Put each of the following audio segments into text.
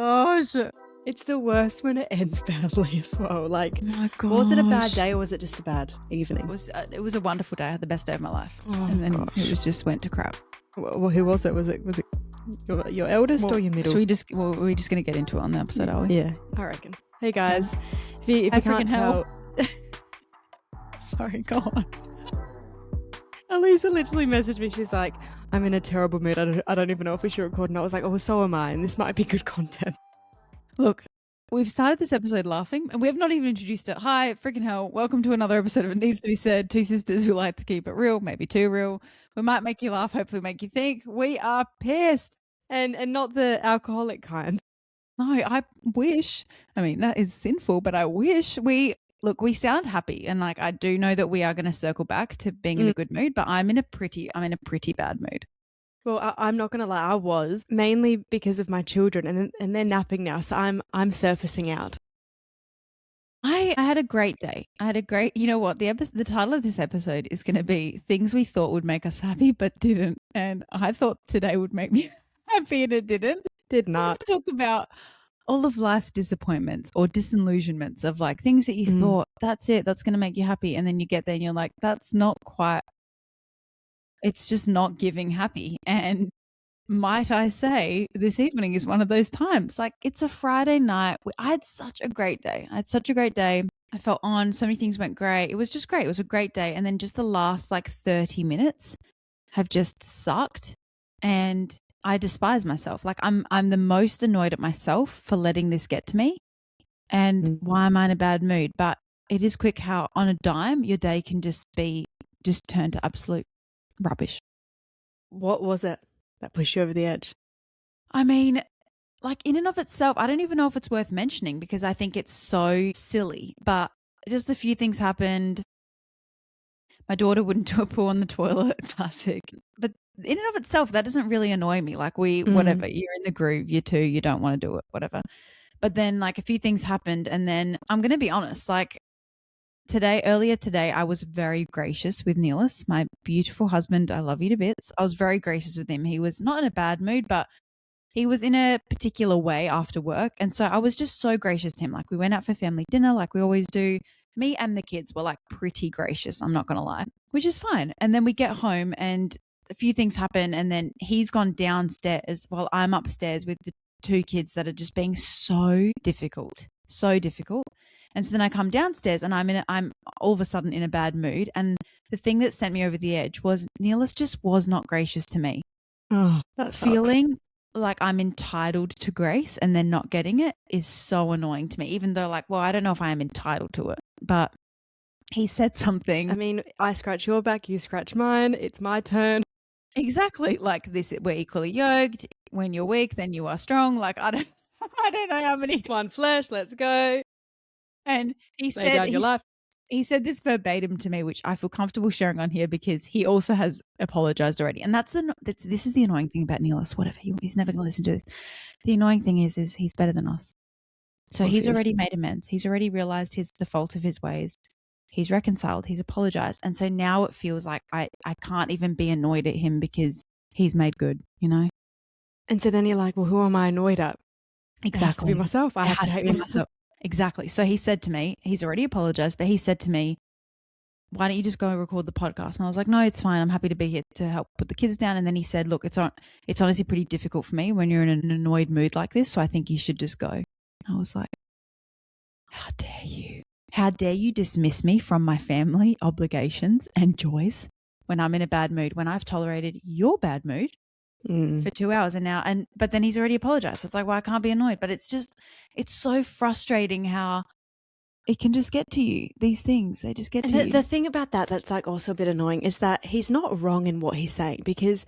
gosh. It's the worst when it ends badly as well. Like, Oh my gosh. was it a bad day or was it just a bad evening? It was a wonderful day. I had the best day of my life. Oh, and then gosh. it was just went to crap. Well, who was it? Was it your eldest or your middle? We're just going to get into it on the episode, are we? Yeah, I reckon. Hey guys, if you can't tell, sorry, go on. Elisa literally messaged me. She's like, "I'm in a terrible mood. I don't even know if we should record." And I was like, "Oh, so am I. And this might be good content." Look, we've started this episode laughing, and we have not even introduced it. Hi, freaking hell! Welcome to another episode of It Needs to Be Said. Two sisters who like to keep it real, maybe too real. We might make you laugh, hopefully make you think. We are pissed, and not the alcoholic kind. No, I wish. I mean, that is sinful, but I wish we sound happy, and like I do know that we are going to circle back to being in a good mood. But I'm in a pretty bad mood. Well, I'm not going to lie. I was mainly because of my children, and they're napping now, so I'm surfacing out. I had a great day. You know what? The title of this episode is going to be things we thought would make us happy but didn't. And I thought today would make me happy and it didn't. Did not. Talk about all of life's disappointments or disillusionments of like things that you thought, that's it, that's going to make you happy. And then you get there and you're like, that's not quite, it's just not giving happy. And might I say, this evening is one of those times. Like, it's a Friday night. I had such a great day. I felt on. So many things went great. It was just great. It was a great day. And then just the last like 30 minutes have just sucked. And I despise myself. Like, I'm the most annoyed at myself for letting this get to me. And why am I in a bad mood? But it is quick how on a dime, your day can just turn to absolute rubbish. What was it that pushed you over the edge? I mean, like in and of itself, I don't even know if it's worth mentioning because I think it's so silly, but just a few things happened. My daughter wouldn't do a poo on the toilet, classic. But in and of itself, that doesn't really annoy me. Like whatever, you're in the groove, you two, you don't want to do it, whatever. But then like a few things happened and then I'm going to be honest, like earlier today, I was very gracious with Neelis, my beautiful husband. I love you to bits. I was very gracious with him. He was not in a bad mood, but he was in a particular way after work. And so I was just so gracious to him. Like we went out for family dinner like we always do. Me and the kids were like pretty gracious. I'm not going to lie, which is fine. And then we get home and a few things happen. And then he's gone downstairs while I'm upstairs with the two kids that are just being so difficult. And so then I come downstairs and I'm all of a sudden in a bad mood. And the thing that sent me over the edge was Neelis just was not gracious to me. Oh, that sucks. Feeling like I'm entitled to grace and then not getting it is so annoying to me, even though like, well, I don't know if I am entitled to it, but he said something. I mean, I scratch your back, you scratch mine. It's my turn. Exactly. Like this, we're equally yoked. When you're weak, then you are strong. Like, I don't know how many. One flesh, let's go. And he said this verbatim to me, which I feel comfortable sharing on here because he also has apologized already. And this is the annoying thing about Neelis, whatever. He's never going to listen to this. The annoying thing is he's better than us. So he's already made amends. He's already realized the fault of his ways. He's reconciled. He's apologized. And so now it feels like I can't even be annoyed at him because he's made good, you know? And so then you're like, well, who am I annoyed at? Exactly. It has to be myself. I have to hate myself. Exactly. So he said to me, he's already apologized, but he said to me, why don't you just go and record the podcast? And I was like, no, it's fine. I'm happy to be here to help put the kids down. And then he said, look, it's honestly pretty difficult for me when you're in an annoyed mood like this. So I think you should just go. And I was like, how dare you? How dare you dismiss me from my family obligations and joys when I'm in a bad mood, when I've tolerated your bad mood for 2 hours but then he's already apologized. So it's like, well, I can't be annoyed, but it's so frustrating how it can just get to you. These things, they just get to you. The thing about that's like also a bit annoying is that he's not wrong in what he's saying because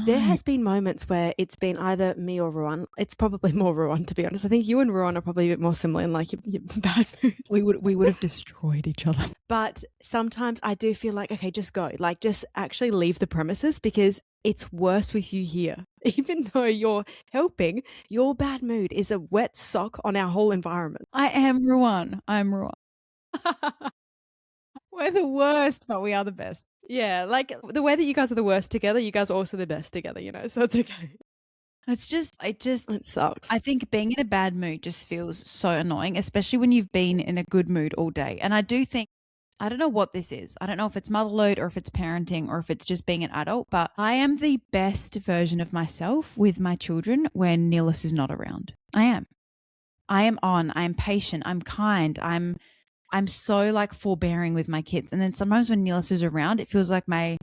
there has been moments where it's been either me or Ruan. It's probably more Ruan, to be honest. I think you and Ruan are probably a bit more similar in like your bad moods. We would have destroyed each other. But sometimes I do feel like, okay, just go. Like just actually leave the premises because it's worse with you here. Even though you're helping, your bad mood is a wet sock on our whole environment. I am Ruan. We're the worst, but we are the best. Yeah, like the way that you guys are the worst together, you guys are also the best together, you know, so it's okay. It sucks. I think being in a bad mood just feels so annoying, especially when you've been in a good mood all day. And I do think, I don't know what this is. I don't know if it's motherload or if it's parenting or if it's just being an adult, but I am the best version of myself with my children when Nilis is not around. I am. I am patient, I'm kind, I'm so like forbearing with my kids. And then sometimes when Nilis is around, it feels like my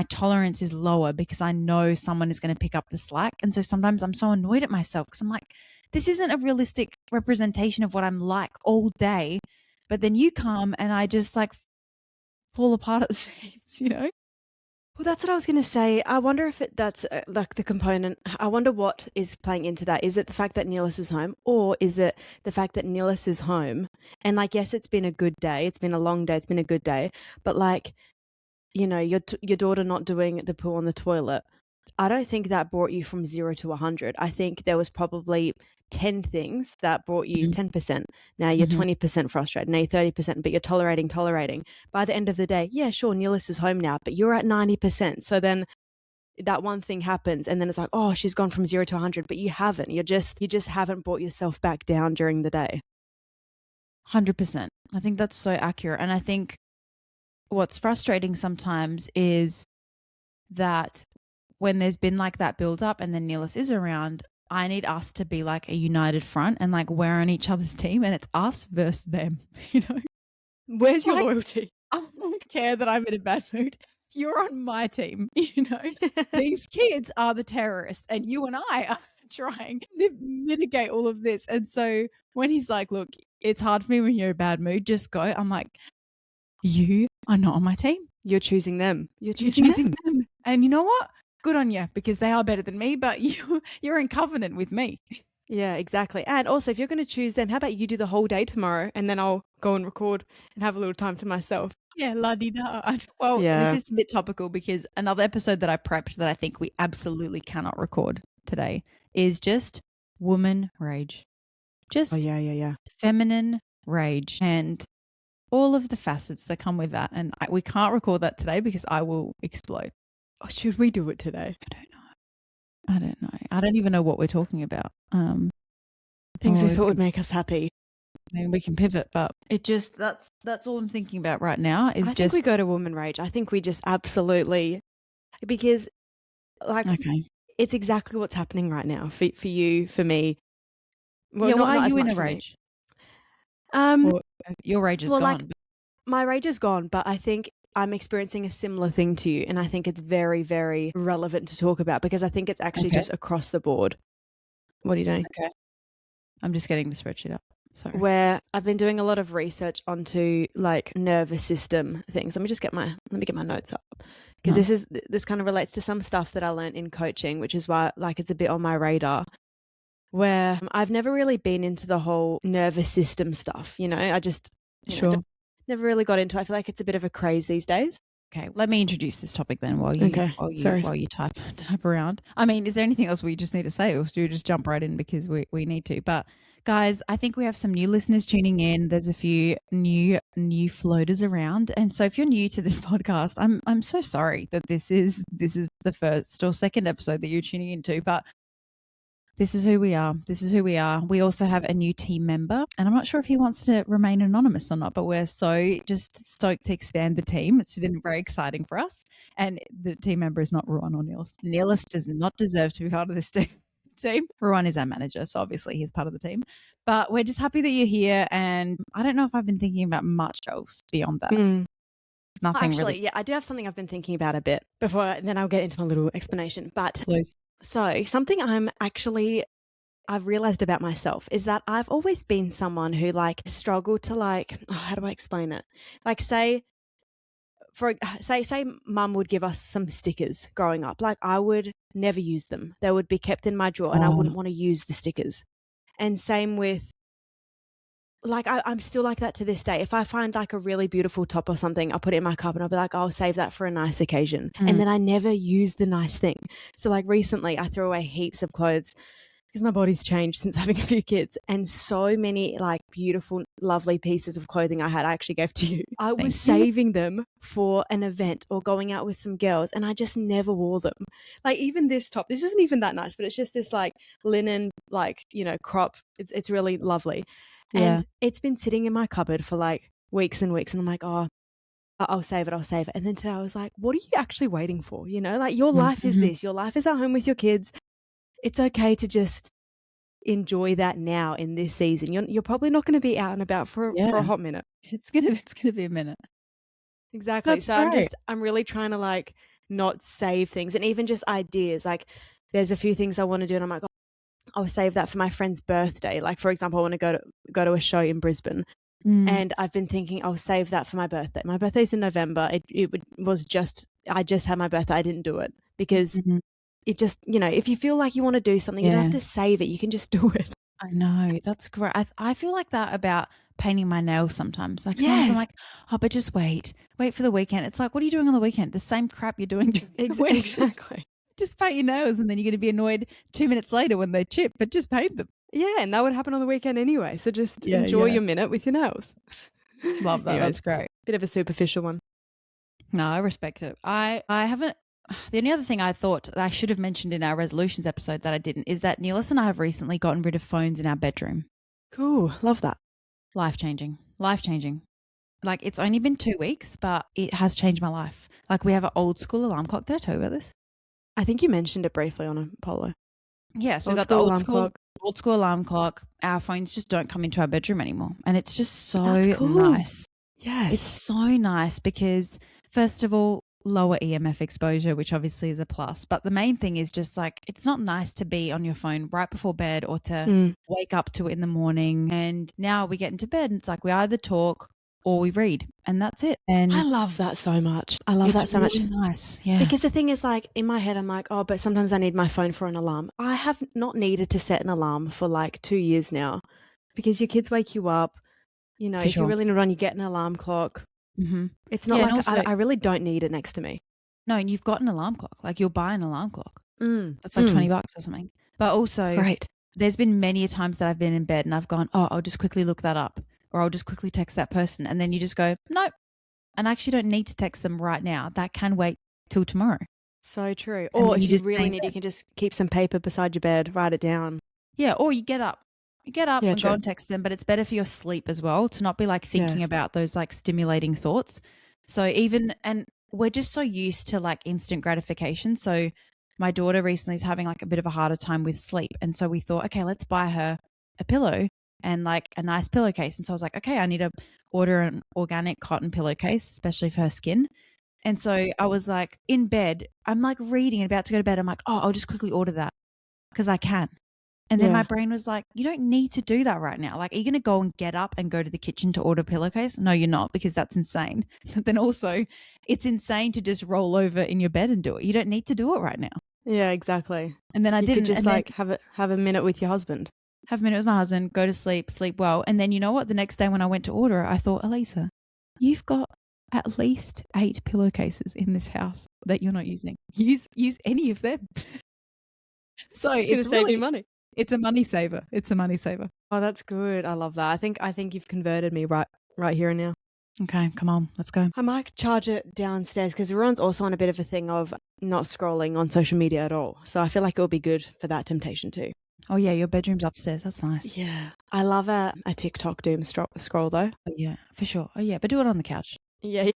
tolerance is lower because I know someone is going to pick up the slack. And so sometimes I'm so annoyed at myself because I'm like, this isn't a realistic representation of what I'm like all day. But then you come and I just like fall apart at the seams, you know? Well, that's what I was going to say. I wonder if that's like the component. I wonder what is playing into that. Is it the fact that Nilis is home, or is it the fact that Nilis is home? And like, yes, it's been a good day. It's been a long day. It's been a good day. But like, you know, your daughter not doing the poo on the toilet, I don't think that brought you from 0 to 100. I think there was probably 10 things that brought you 10%. Now you're 20% frustrated. Now you're 30%, but you're tolerating. By the end of the day, yeah, sure, Nilis is home now, but you're at 90%. So then that one thing happens and then it's like, oh, she's gone from 0 to 100, but you haven't. You just haven't brought yourself back down during the day. 100%. I think that's so accurate. And I think what's frustrating sometimes is that when there's been like that build up and then Nilis is around, I need us to be like a united front and like we're on each other's team and it's us versus them, you know? Where's your loyalty? I don't care that I'm in a bad mood. You're on my team, you know? These kids are the terrorists and you and I are trying to mitigate all of this. And so when he's like, look, it's hard for me when you're in a bad mood, just go. I'm like, you are not on my team. You're choosing them. You're choosing them. And you know what? Good on you because they are better than me, but you're in covenant with me. Yeah, exactly. And also, if you're going to choose them, how about you do the whole day tomorrow and then I'll go and record and have a little time to myself. Yeah, la-di-da. Well, yeah. This is a bit topical because another episode that I prepped that I think we absolutely cannot record today is just woman rage. Just feminine rage and all of the facets that come with that. And we can't record that today because I will explode. Oh, should we do it today? I don't know. I don't even know what we're talking about. Things we thought would make us happy. I mean, we can pivot, but it just that's all I'm thinking about right now is I think we go to woman rage. I think we just absolutely, because like it's exactly what's happening right now for you, for me. Well, yeah, why are you in a rage? Your rage is gone. Like, my rage is gone, but I think I'm experiencing a similar thing to you, and I think it's very, very relevant to talk about because I think it's actually just across the board. What are you doing? Okay. I'm just getting the spreadsheet up. Sorry. Where I've been doing a lot of research onto like nervous system things. Let me get my notes up because this kind of relates to some stuff that I learned in coaching, which is why like it's a bit on my radar. Where I've never really been into the whole nervous system stuff, you know. I just never really got into it. I feel like it's a bit of a craze these days. Okay, let me introduce this topic then while you type around. I mean, is there anything else we just need to say, or do you just jump right in because we need to? But guys, I think we have some new listeners tuning in. There's a few new floaters around, and so if you're new to this podcast, I'm so sorry that this is the first or second episode that you're tuning into, but this is who we are. We also have a new team member, and I'm not sure if he wants to remain anonymous or not, but we're so just stoked to expand the team. It's been very exciting for us. And the team member is not Ruan or Nilis. Nilis does not deserve to be part of this team. Ruan is our manager, so obviously he's part of the team. But we're just happy that you're here, and I don't know if I've been thinking about much else beyond that. Nothing actually, really. Yeah, I do have something I've been thinking about a bit before, then I'll get into my little explanation. But please. So something I've realized about myself is that I've always been someone who like struggled to like, how do I explain it? Like say mum would give us some stickers growing up. Like I would never use them. They would be kept in my drawer and I wouldn't want to use the stickers. And same with like, I'm still like that to this day. If I find like a really beautiful top or something, I'll put it in my cup and I'll be like, I'll save that for a nice occasion. And then I never use the nice thing. So like recently I threw away heaps of clothes because my body's changed since having a few kids, and so many like beautiful, lovely pieces of clothing I actually gave to you. I was saving them for an event or going out with some girls, and I just never wore them. Like even this top, this isn't even that nice, but it's just this like linen, like, crop. It's really lovely. Yeah. And it's been sitting in my cupboard for like weeks and weeks, and I'm like, oh, I'll save it. And then today I was like, what are you actually waiting for? Like your life is this. Your life is at home with your kids. It's okay to just enjoy that now in this season. You're probably not going to be out and about for a hot minute. It's gonna be a minute. Exactly. That's so great. I'm really trying to like not save things, and even just ideas. Like there's a few things I want to do, and I'm like, oh, I'll save that for my friend's birthday. Like for example, I want to go to a show in Brisbane. And I've been thinking I'll save that for my birthday. My birthday's in November. I just had my birthday. I didn't do it because it just, if you feel like you want to do something, you don't have to save it. You can just do it. I know. That's great. I feel like that about painting my nails sometimes. Like sometimes I'm like, oh, but just wait for the weekend. It's like, what are you doing on the weekend? The same crap you're doing. Exactly. Just paint your nails, and then you're going to be annoyed 2 minutes later when they chip, but just paint them. Yeah, and that would happen on the weekend anyway. So just enjoy your minute with your nails. Love that. Anyway, That's great. Bit of a superficial one. No, I respect it. I haven't. The only other thing I thought that I should have mentioned in our resolutions episode that I didn't is that Neelis and I have recently gotten rid of phones in our bedroom. Cool. Love that. Life-changing. Like it's only been 2 weeks, but it has changed my life. Like we have an old school alarm clock. Did I tell you about this? I think you mentioned it briefly on Apollo. Yeah, so we got the old school alarm clock. Our phones just don't come into our bedroom anymore. And it's just so nice. Yes. It's so nice because, first of all, lower EMF exposure, which obviously is a plus. But the main thing is just like, it's not nice to be on your phone right before bed or to wake up to it in the morning. And now we get into bed and it's like we either talk or we read, and that's it. And I love that so much. I love that so much. It's really nice. Yeah. Because the thing is, like, in my head, I'm like, oh, but sometimes I need my phone for an alarm. I have not needed to set an alarm for like 2 years now because your kids wake you up. If you really need to run, you get an alarm clock. Mm-hmm. It's not like also, I really don't need it next to me. No, and you've got an alarm clock. Like you'll buy an alarm clock. That's like $20 or something. But also, there's been many times that I've been in bed and I've gone, oh, I'll just quickly look that up. Or I'll just quickly text that person. And then you just go, nope. And I actually don't need to text them right now. That can wait till tomorrow. So true. Or if you really need, you can just keep some paper beside your bed, write it down. Yeah. Or you get up. And go and text them. But it's better for your sleep as well to not be like thinking about those like stimulating thoughts. So and we're just so used to like instant gratification. So my daughter recently is having like a bit of a harder time with sleep. And so we thought, okay, let's buy her a pillow and like a nice pillowcase. And so I was like, okay, I need to order an organic cotton pillowcase, especially for her skin. And so I was like in bed, I'm like reading and about to go to bed. I'm like, oh, I'll just quickly order that because I can. And then my brain was like, you don't need to do that right now. Like, are you going to go and get up and go to the kitchen to order a pillowcase? No, you're not, because that's insane. But then also it's insane to just roll over in your bed and do it. You don't need to do it right now. Yeah, exactly. And then I didn't. Could just like have a minute with your husband. Have a minute with my husband, go to sleep well. And then you know what? The next day when I went to order it, I thought, Eliza, you've got at least 8 pillowcases in this house that you're not using. Use any of them. So it's going to save you money. It's a money saver. Oh, that's good. I love that. I think you've converted me right here and now. Okay, come on, let's go. I might charge it downstairs because everyone's also on a bit of a thing of not scrolling on social media at all. So I feel like it will be good for that temptation too. Oh yeah, your bedroom's upstairs. That's nice. Yeah. I love a TikTok doom scroll though. Oh, yeah, for sure. Oh yeah, but do it on the couch. Yeah.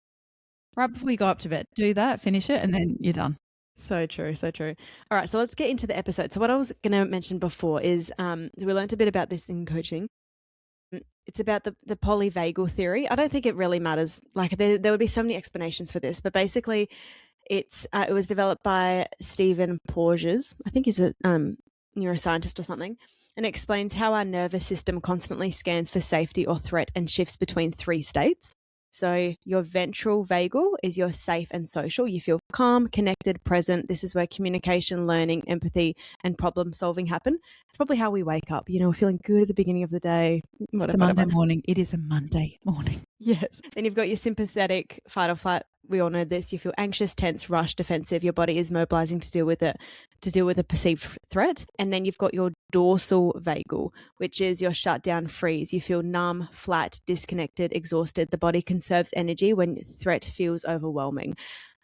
Right before you go up to bed. Do that, finish it, and then you're done. So true. All right, so let's get into the episode. So what I was going to mention before is we learned a bit about this in coaching. It's about the polyvagal theory. I don't think it really matters. Like there would be so many explanations for this, but basically it was developed by Stephen Porges. I think he's a neuroscientist or something, and it explains how our nervous system constantly scans for safety or threat and shifts between 3 states. So your ventral vagal is your safe and social. You feel calm, connected, present. This is where communication, learning, empathy, and problem solving happen. It's probably how we wake up. We're feeling good at the beginning of the day. It's a Monday morning. It is a Monday morning. Yes. Then you've got your sympathetic fight or flight. We all know this. You feel anxious, tense, rushed, defensive. Your body is mobilizing to deal with a perceived threat. And then you've got your dorsal vagal, which is your shutdown freeze. You feel numb, flat, disconnected, exhausted. The body conserves energy when threat feels overwhelming.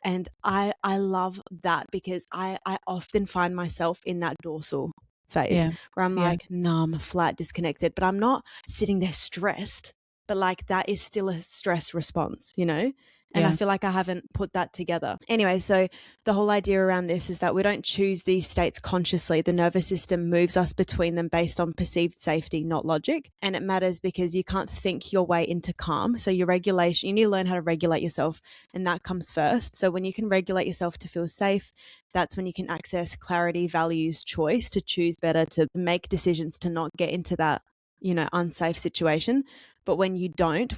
And I love that because I often find myself in that dorsal phase where I'm like numb, flat, disconnected, but I'm not sitting there stressed, but like that is still a stress response, you know? And I feel like I haven't put that together. Anyway, so the whole idea around this is that we don't choose these states consciously. The nervous system moves us between them based on perceived safety, not logic. And it matters because you can't think your way into calm. So your regulation, you need to learn how to regulate yourself, and that comes first. So when you can regulate yourself to feel safe, that's when you can access clarity, values, choice, to choose better, to make decisions, to not get into that, you know, unsafe situation. But when you don't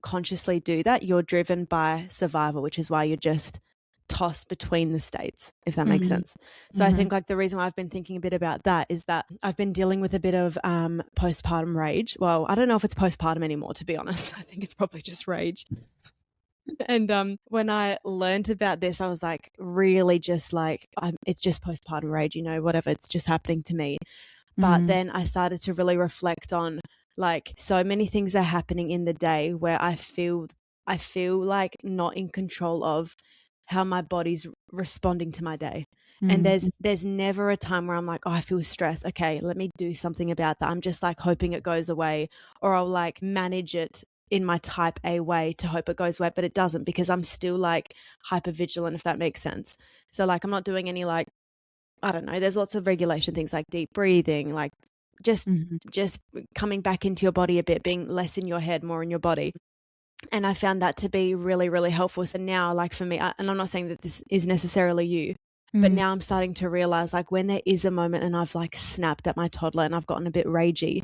consciously do that, you're driven by survival, which is why you're just tossed between the states, if that makes sense. So I think like the reason why I've been thinking a bit about that is that I've been dealing with a bit of postpartum rage. Well, I don't know if it's postpartum anymore, to be honest. I think it's probably just rage. And when I learned about this, I was like, really just like, it's just postpartum rage, you know, whatever, it's just happening to me. But then I started to really reflect on like so many things are happening in the day where I feel like not in control of how my body's responding to my day. And there's never a time where I'm like, oh, I feel stressed. Okay, let me do something about that. I'm just like hoping it goes away, or I'll like manage it in my type A way to hope it goes away, but it doesn't, because I'm still like hyper vigilant, if that makes sense. So like I'm not doing any like, I don't know, there's lots of regulation things like deep breathing, like just coming back into your body a bit, being less in your head, more in your body. And I found that to be really, really helpful. So now, like for me, and I'm not saying that this is necessarily you, but now I'm starting to realize like when there is a moment and I've like snapped at my toddler and I've gotten a bit ragey,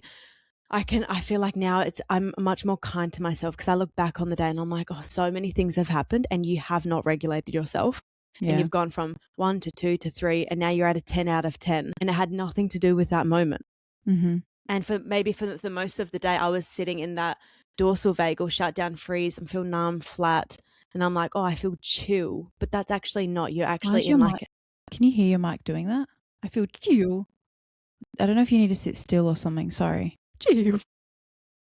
I feel like now I'm much more kind to myself, because I look back on the day and I'm like, oh, so many things have happened and you have not regulated yourself. And you've gone from 1 to 2 to 3, and now you're at a 10 out of 10. And it had nothing to do with that moment. And for the most of the day, I was sitting in that dorsal vagal shutdown freeze and feel numb, flat. And I'm like, oh, I feel chill. But that's actually not. You're actually in like... Can you hear your mic doing that? I feel chill. I don't know if you need to sit still or something. Sorry. Chill.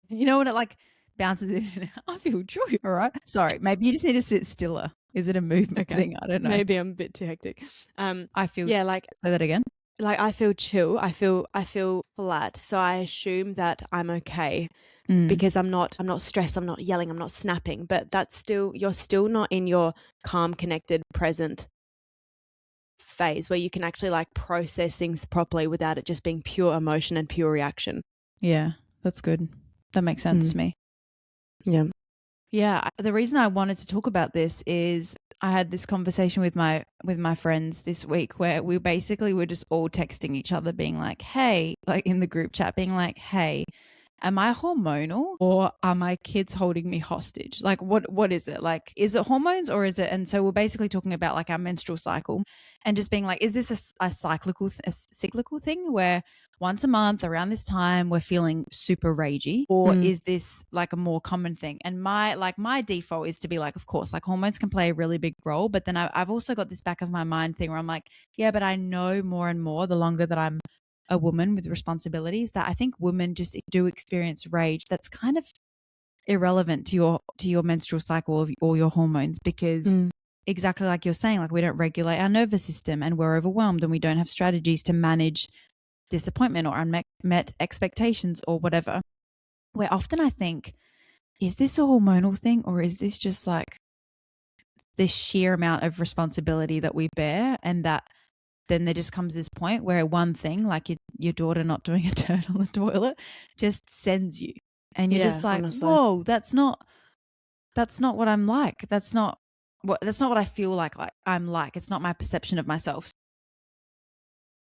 You know when it like bounces in? I feel chill. All right. Sorry. Maybe you just need to sit stiller. Is it a movement thing? I don't know. Maybe I'm a bit too hectic. I feel... Yeah, like... Say that again. Like I feel chill. I feel flat. So I assume that I'm okay because I'm not stressed. I'm not yelling. I'm not snapping. But you're still not in your calm, connected, present phase where you can actually like process things properly without it just being pure emotion and pure reaction. Yeah, that's good. That makes sense to me. Yeah. Yeah, the reason I wanted to talk about this is I had this conversation with my friends this week where we basically were just all texting each other being like, hey, like in the group chat being like, hey, am I hormonal or are my kids holding me hostage? Like what is it? Like, is it hormones or is it? And so we're basically talking about like our menstrual cycle and just being like, is this a cyclical thing where once a month around this time we're feeling super ragey, or is this like a more common thing? And my default is to be like, of course, like hormones can play a really big role, but then I've also got this back of my mind thing where I'm like, yeah, but I know more and more the longer that I'm a woman with responsibilities that I think women just do experience rage that's kind of irrelevant to your menstrual cycle or your hormones, because exactly like you're saying, like we don't regulate our nervous system and we're overwhelmed and we don't have strategies to manage disappointment or unmet expectations or whatever. Where often I think, is this a hormonal thing or is this just like this sheer amount of responsibility that we bear, and that then there just comes this point where one thing like your daughter not doing a turn on the toilet just sends you, and you're just like, honestly, whoa, that's not what I'm like. That's not what I feel like I'm like. It's not my perception of myself.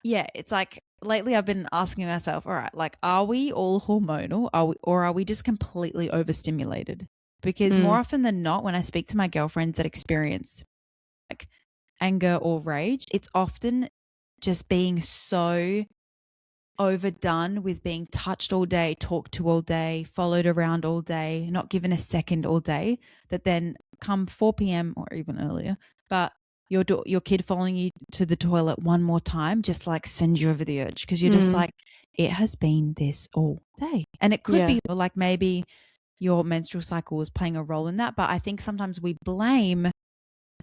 Yeah, it's like lately I've been asking myself, all right, like, are we all hormonal? Or are we just completely overstimulated? Because more often than not, when I speak to my girlfriends that experience like anger or rage, it's often just being so overdone with being touched all day, talked to all day, followed around all day, not given a second all day, that then come 4 p.m. or even earlier, but your kid following you to the toilet one more time just like sends you over the edge, because you're just like, it has been this all day. And it could be like maybe your menstrual cycle is playing a role in that. But I think sometimes we blame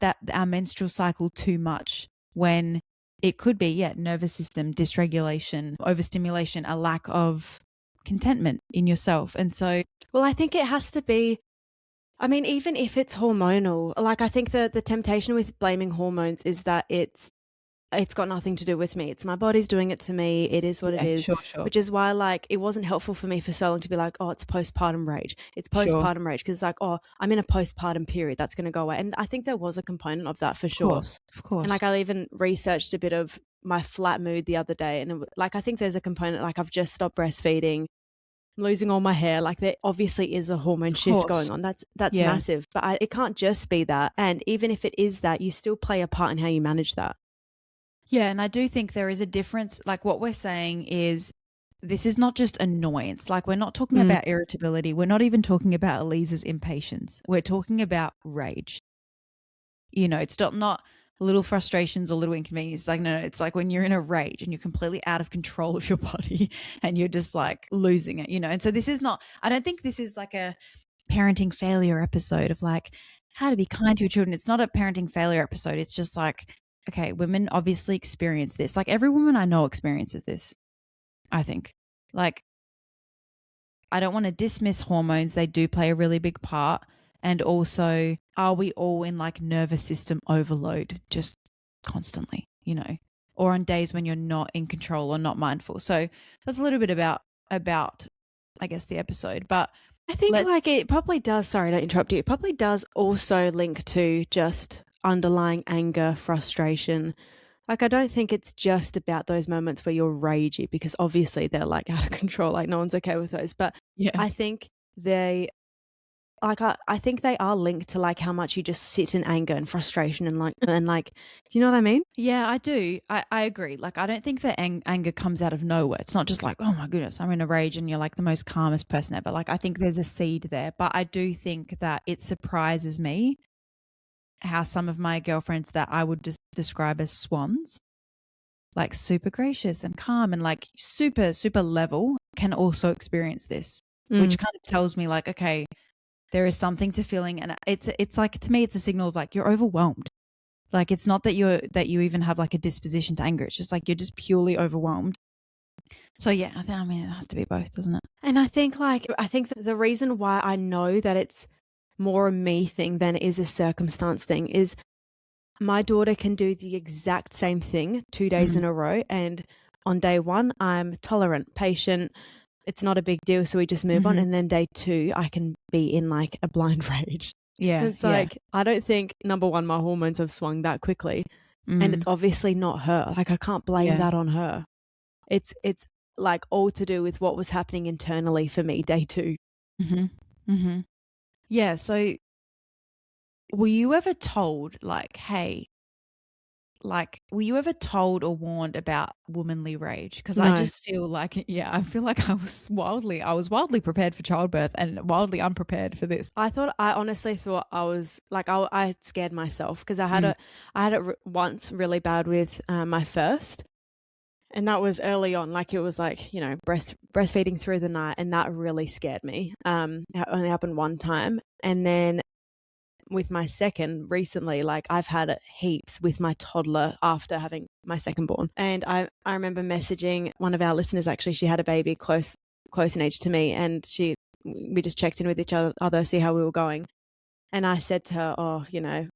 that our menstrual cycle too much, when it could be, nervous system dysregulation, overstimulation, a lack of contentment in yourself. And so, well, I think it has to be, I mean, even if it's hormonal, like I think the temptation with blaming hormones is that it's got nothing to do with me. It's my body's doing it to me. It is what it is. Sure. Which is why, like, it wasn't helpful for me for so long to be like, oh, it's postpartum rage. It's postpartum rage. Because it's like, oh, I'm in a postpartum period. That's going to go away. And I think there was a component of that for sure. Of course. And like, I even researched a bit of my flat mood the other day. And like, I think there's a component, like I've just stopped breastfeeding, I'm losing all my hair. Like there obviously is a hormone shift going on. That's massive. But it can't just be that. And even if it is that, you still play a part in how you manage that. Yeah, and I do think there is a difference. Like what we're saying is, this is not just annoyance. Like we're not talking about irritability. We're not even talking about Elise's impatience. We're talking about rage. You know, it's not little frustrations or little inconveniences. Like, no, it's like when you're in a rage and you're completely out of control of your body and you're just like losing it, you know? And so this is not, I don't think this is like a parenting failure episode of like how to be kind to your children. It's not a parenting failure episode. It's just like, okay, women obviously experience this. Like every woman I know experiences this, I think. Like, I don't want to dismiss hormones. They do play a really big part. And also, are we all in like nervous system overload just constantly, you know, or on days when you're not in control or not mindful? So that's a little bit about I guess, the episode. But I think like it probably does, sorry to interrupt you, it probably does also link to just underlying anger, frustration. Like I don't think it's just about those moments where you're ragey, because obviously they're like out of control, like no one's okay with those. But I think they I think they are linked to like how much you just sit in anger and frustration and like, do you know what I mean? Yeah, I do. I agree. Like, I don't think that anger comes out of nowhere. It's not just like, oh my goodness, I'm in a rage and you're like the most calmest person ever. Like, I think there's a seed there, but I do think that it surprises me how some of my girlfriends that I would just describe as swans, like super gracious and calm and like super, super level, can also experience this, which kind of tells me like, okay, there is something to feeling, and it's like, to me, it's a signal of like you're overwhelmed. Like it's not that you even have like a disposition to anger. It's just like you're just purely overwhelmed. So yeah, I mean, it has to be both, doesn't it? And I think that the reason why I know that it's more a me thing than it is a circumstance thing is my daughter can do the exact same thing 2 days in a row, and on day one I'm tolerant, patient. It's not a big deal, so we just move on. And then day 2, I can be in like a blind rage. Yeah. It's like, I don't think, number one, my hormones have swung that quickly. And it's obviously not her. Like, I can't blame that on her. It's like all to do with what was happening internally for me day 2. Yeah. So were you ever told like, hey, like, were you ever told or warned about womanly rage? Because No. I just feel like, I feel like I was wildly prepared for childbirth and wildly unprepared for this. I honestly thought I was like, I scared myself because I had it once really bad with my first. And that was early on, like it was like, you know, breastfeeding through the night, and that really scared me. It only happened one time. And then with my second recently, like I've had it heaps with my toddler after having my second born. And I remember messaging one of our listeners, actually, she had a baby close in age to me, and we just checked in with each other, see how we were going. And I said to her, oh, you know,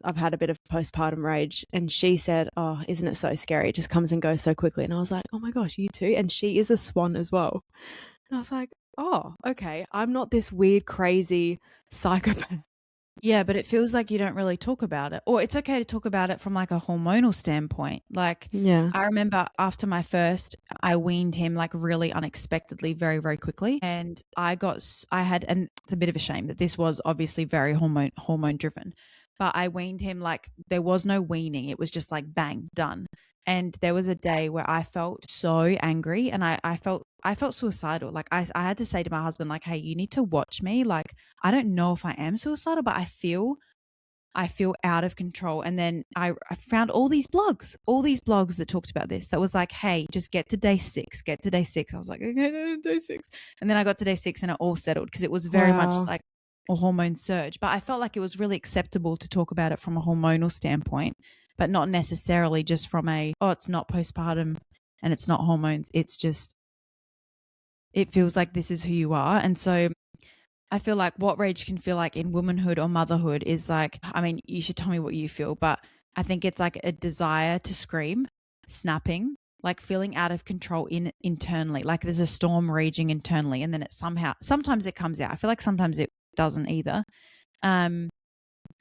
I've had a bit of postpartum rage. And she said, oh, isn't it so scary? It just comes and goes so quickly. And I was like, oh my gosh, you too? And she is a swan as well. And I was like, oh, okay. I'm not this weird, crazy psychopath. Yeah, but it feels like you don't really talk about it. Or it's okay to talk about it from like a hormonal standpoint. Like, I remember after my first, I weaned him like really unexpectedly, very, very quickly. And and it's a bit of a shame that this was obviously very hormone driven, but I weaned him like there was no weaning. It was just like bang, done. And there was a day where I felt so angry, and I felt suicidal. Like I had to say to my husband, like, hey, you need to watch me. Like, I don't know if I am suicidal, but I feel I feel out of control. And then I found all these blogs that talked about this. That was like, hey, just get to day 6, get to day 6. I was like, okay, day 6. And then I got to day 6 and it all settled because it was very much like a hormone surge. But I felt like it was really acceptable to talk about it from a hormonal standpoint, but not necessarily just from it's not postpartum and it's not hormones. It's just, it feels like this is who you are. And so I feel like what rage can feel like in womanhood or motherhood is like, I mean, you should tell me what you feel, but I think it's like a desire to scream, snapping, like feeling out of control internally, like there's a storm raging internally, and then it sometimes it comes out. I feel like sometimes it doesn't either. And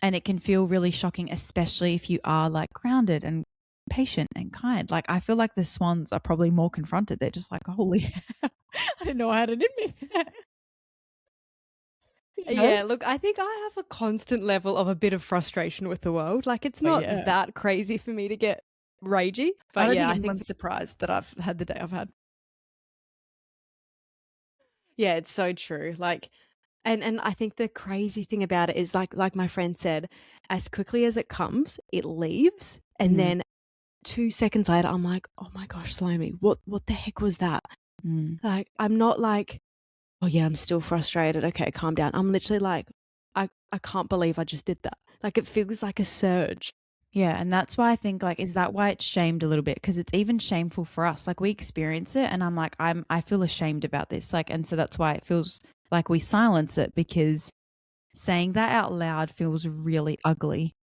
it can feel really shocking, especially if you are like grounded and patient and kind. Like I feel like the swans are probably more confronted. They're just like, holy, I didn't know I had it in me. Yeah, look, I think I have a constant level of a bit of frustration with the world. Like it's not that crazy for me to get ragey. But I think I'm surprised that I've had the day I've had. Yeah, it's so true. Like, and I think the crazy thing about it is like my friend said, as quickly as it comes, it leaves, and then 2 seconds later, I'm like, oh my gosh, Salomi, what the heck was that? Like, I'm not like, oh yeah, I'm still frustrated. Okay, calm down. I'm literally like, I can't believe I just did that. Like it feels like a surge. Yeah, and that's why I think like, is that why it's shamed a little bit? Because it's even shameful for us. Like we experience it, and I'm like, I feel ashamed about this. Like, and so that's why it feels like we silence it, because saying that out loud feels really ugly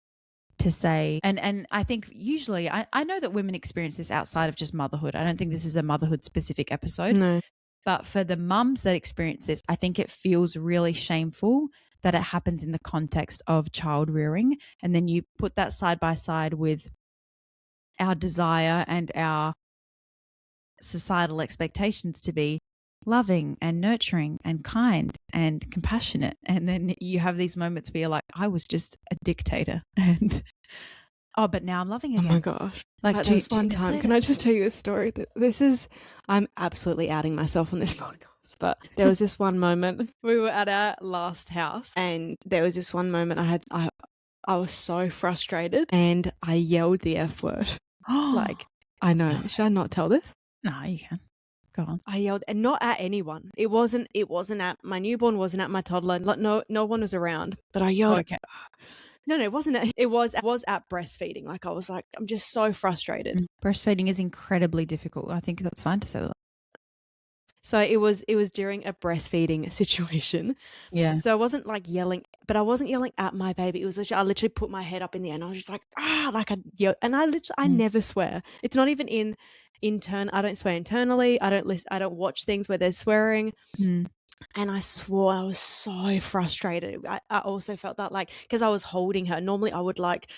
to say. And I think usually I know that women experience this outside of just motherhood. I don't think this is a motherhood specific episode. No. But for the mums that experience this, I think it feels really shameful that it happens in the context of child rearing. And then you put that side by side with our desire and our societal expectations to be loving and nurturing and kind and compassionate. And then you have these moments where you're like, I was just a dictator. And oh, but now I'm loving again. Oh my gosh. Like just one time, can I just tell you a story? I'm absolutely outing myself on this podcast, but there was this one moment, we were at our last house, and there was this one moment I was so frustrated and I yelled the F word. Like, I know. Should I not tell this? No, you can. Go on. I yelled, and not at anyone. It wasn't at my newborn, wasn't at my toddler. No one was around, but I yelled. Okay. No, it wasn't. It was at breastfeeding. Like I was like, I'm just so frustrated. Breastfeeding is incredibly difficult. I think that's fine to say that. So it was during a breastfeeding situation. Yeah. So I wasn't like yelling, but I wasn't yelling at my baby. It was literally, I literally put my head up in the air and I was just like, like I yelled. And I never swear. It's not even I don't swear internally. I don't watch things where there's swearing. And I swore. I was so frustrated. I also felt that, like, because I was holding her. Normally I would, like,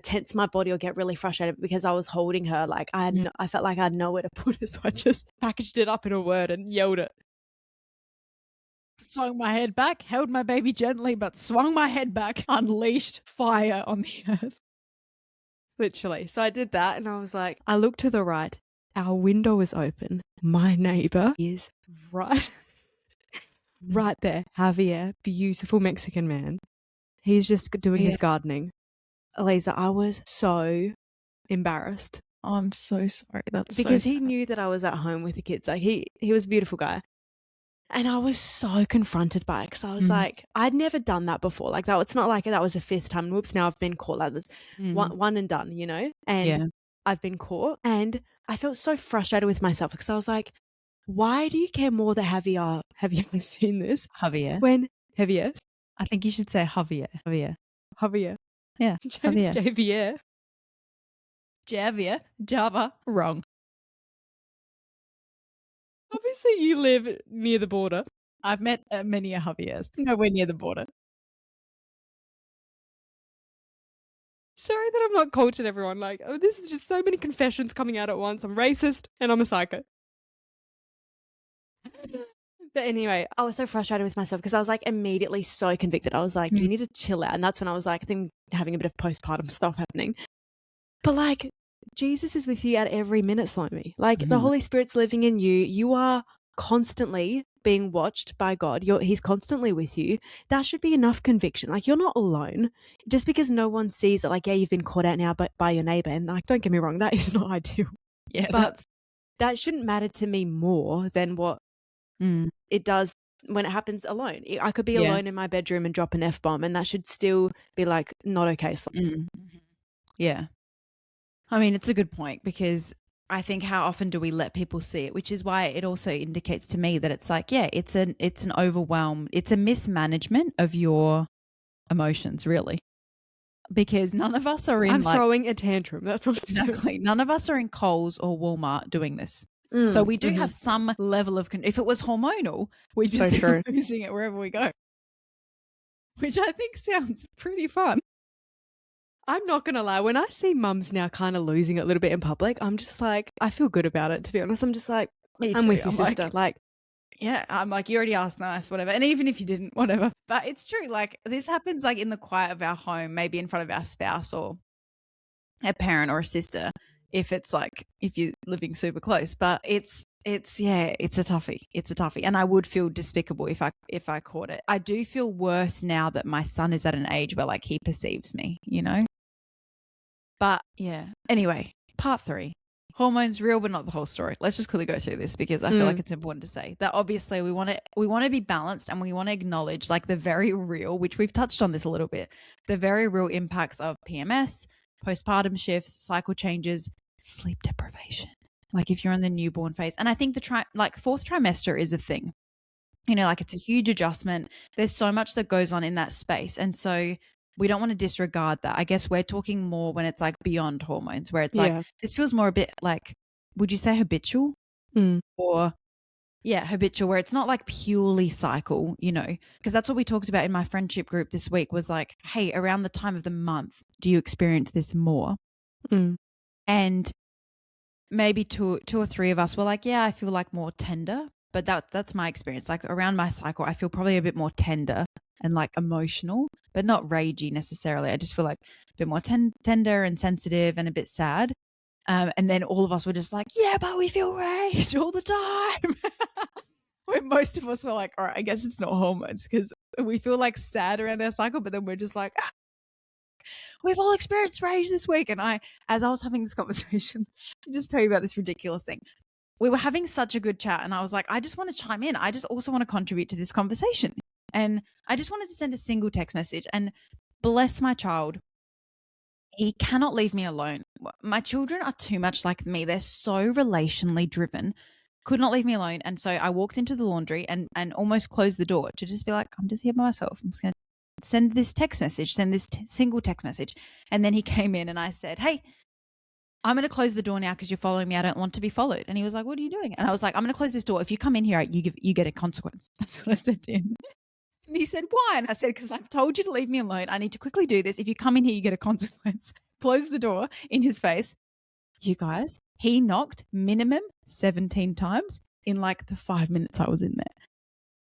tense my body or get really frustrated, but because I was holding her, like I felt like I had nowhere to put her, so I just packaged it up in a word and yelled it. Swung my head back, held my baby gently, but swung my head back, unleashed fire on the earth. Literally. So I did that, and I was like, I looked to the right. Our window is open. My neighbor is right there. Javier, beautiful Mexican man. He's just doing his gardening. Eliza, I was so embarrassed. Oh, I'm so sorry. That's because so he knew that I was at home with the kids. Like he was a beautiful guy. And I was so confronted by it because I was like, I'd never done that before. Like that, it's not like that was the 5th time. Whoops, now I've been caught. That was one and done, And I've been caught. And I felt so frustrated with myself because I was like, why do you care more that Javier? Have you ever seen this? Javier. When Javier? I think you should say Javier. Javier. Yeah. Javier. Java. Wrong. Obviously, you live near the border. I've met many a Javiers. Nowhere near the border. Sorry that I'm not cultured, everyone. Like, this is just so many confessions coming out at once. I'm racist and I'm a psycho. But anyway, I was so frustrated with myself because I was like immediately so convicted. I was like, you need to chill out. And that's when I was like, I think having a bit of postpartum stuff happening. But like, Jesus is with you at every minute, Salomi. Like the Holy Spirit's living in you. You are constantly being watched by God, he's constantly with you, that should be enough conviction. Like, you're not alone. Just because no one sees it, like, yeah, you've been caught out now by your neighbor, and like, don't get me wrong, that is not ideal. Yeah, but that shouldn't matter to me more than what it does when it happens alone. I could be alone in my bedroom and drop an F-bomb, and that should still be like not okay. Yeah. I mean, it's a good point, because I think how often do we let people see it, which is why it also indicates to me that it's like, yeah, it's an overwhelm. It's a mismanagement of your emotions, really. Because none of us are in I'm throwing a tantrum. That's what exactly. None of us are in Coles or Walmart doing this. So we do have some level of if it was hormonal, we'd just be losing it wherever we go. Which I think sounds pretty fun. I'm not going to lie. When I see mums now kind of losing it a little bit in public, I'm just like, I feel good about it, to be honest. I'm just like, I'm with you, sister. Like, yeah, I'm like, you already asked, nice, whatever. And even if you didn't, whatever. But it's true. Like, this happens like in the quiet of our home, maybe in front of our spouse or a parent or a sister, if it's like, if you're living super close. But it's a toughie. It's a toughie. And I would feel despicable if I caught it. I do feel worse now that my son is at an age where like he perceives me, you know? But yeah. Anyway, part 3. Hormones, real but not the whole story. Let's just quickly go through this, because I feel like it's important to say that obviously we want to be balanced, and we want to acknowledge like the very real, which we've touched on this a little bit, the very real impacts of PMS, postpartum shifts, cycle changes, sleep deprivation. Like if you're in the newborn phase. And I think the fourth trimester is a thing. You know, like it's a huge adjustment. There's so much that goes on in that space. And so we don't want to disregard that. I guess we're talking more when it's like beyond hormones, where it's like, this feels more a bit like, would you say habitual? Or habitual, where it's not like purely cycle, you know, because that's what we talked about in my friendship group this week was like, hey, around the time of the month, do you experience this more? And maybe two or three of us were like, yeah, I feel like more tender, but that's my experience. Like around my cycle, I feel probably a bit more tender and like emotional, but not ragey necessarily. I just feel like a bit more tender and sensitive and a bit sad. And then all of us were just like, yeah, but we feel rage all the time. When most of us were like, all right, I guess it's not hormones, because we feel like sad around our cycle, but then we're just like, we've all experienced rage this week. And as I was having this conversation, I'll just tell you about this ridiculous thing. We were having such a good chat, and I was like, I just want to chime in. I just also want to contribute to this conversation. And I just wanted to send a single text message, and bless my child, he cannot leave me alone. My children are too much like me. They're so relationally driven, could not leave me alone. And so I walked into the laundry and almost closed the door to just be like, I'm just here by myself. I'm just going to send this text message, send this single text message. And then he came in and I said, hey, I'm going to close the door now because you're following me. I don't want to be followed. And he was like, what are you doing? And I was like, I'm going to close this door. If you come in here, you get a consequence. That's what I said to him. And he said, why? And I said, because I've told you to leave me alone. I need to quickly do this. If you come in here, you get a consequence. Close the door in his face. You guys, he knocked minimum 17 times in like the 5 minutes I was in there.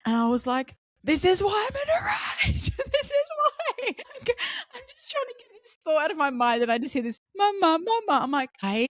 And I was like, this is why I'm in a rage. This is why. I'm just trying to get this thought out of my mind. And I just hear this, mama, mama. I'm like, hey,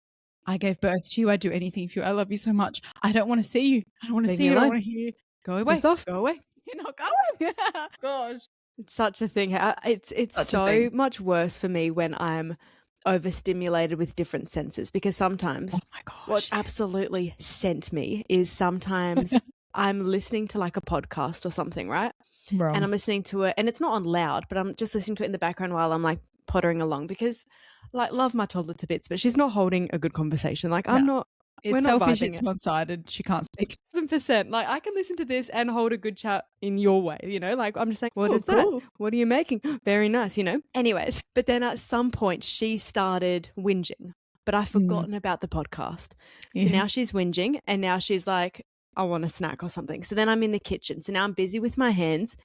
I gave birth to you. I'd do anything for you. I love you so much. I don't want to see you. I don't want to see you. I don't want to hear you. Go away. Go away. You're not going. Gosh. It's such a thing. It's so much worse for me when I'm overstimulated with different senses, because sometimes what absolutely sent me is sometimes I'm listening to like a podcast or something, right? And I'm listening to it, and it's not on loud, but I'm just listening to it in the background while I'm like pottering along, because like love my toddler to bits, but she's not holding a good conversation. Like I'm not. It's selfish, it's one-sided. She can't speak. 1,000%. Like I can listen to this and hold a good chat in your way, you know? Like I'm just like, what is that? What are you making? Very nice, you know? Anyways, but then at some point she started whinging, but I've forgotten about the podcast. So now she's whinging, and now she's like, I want a snack or something. So then I'm in the kitchen. So now I'm busy with my hands,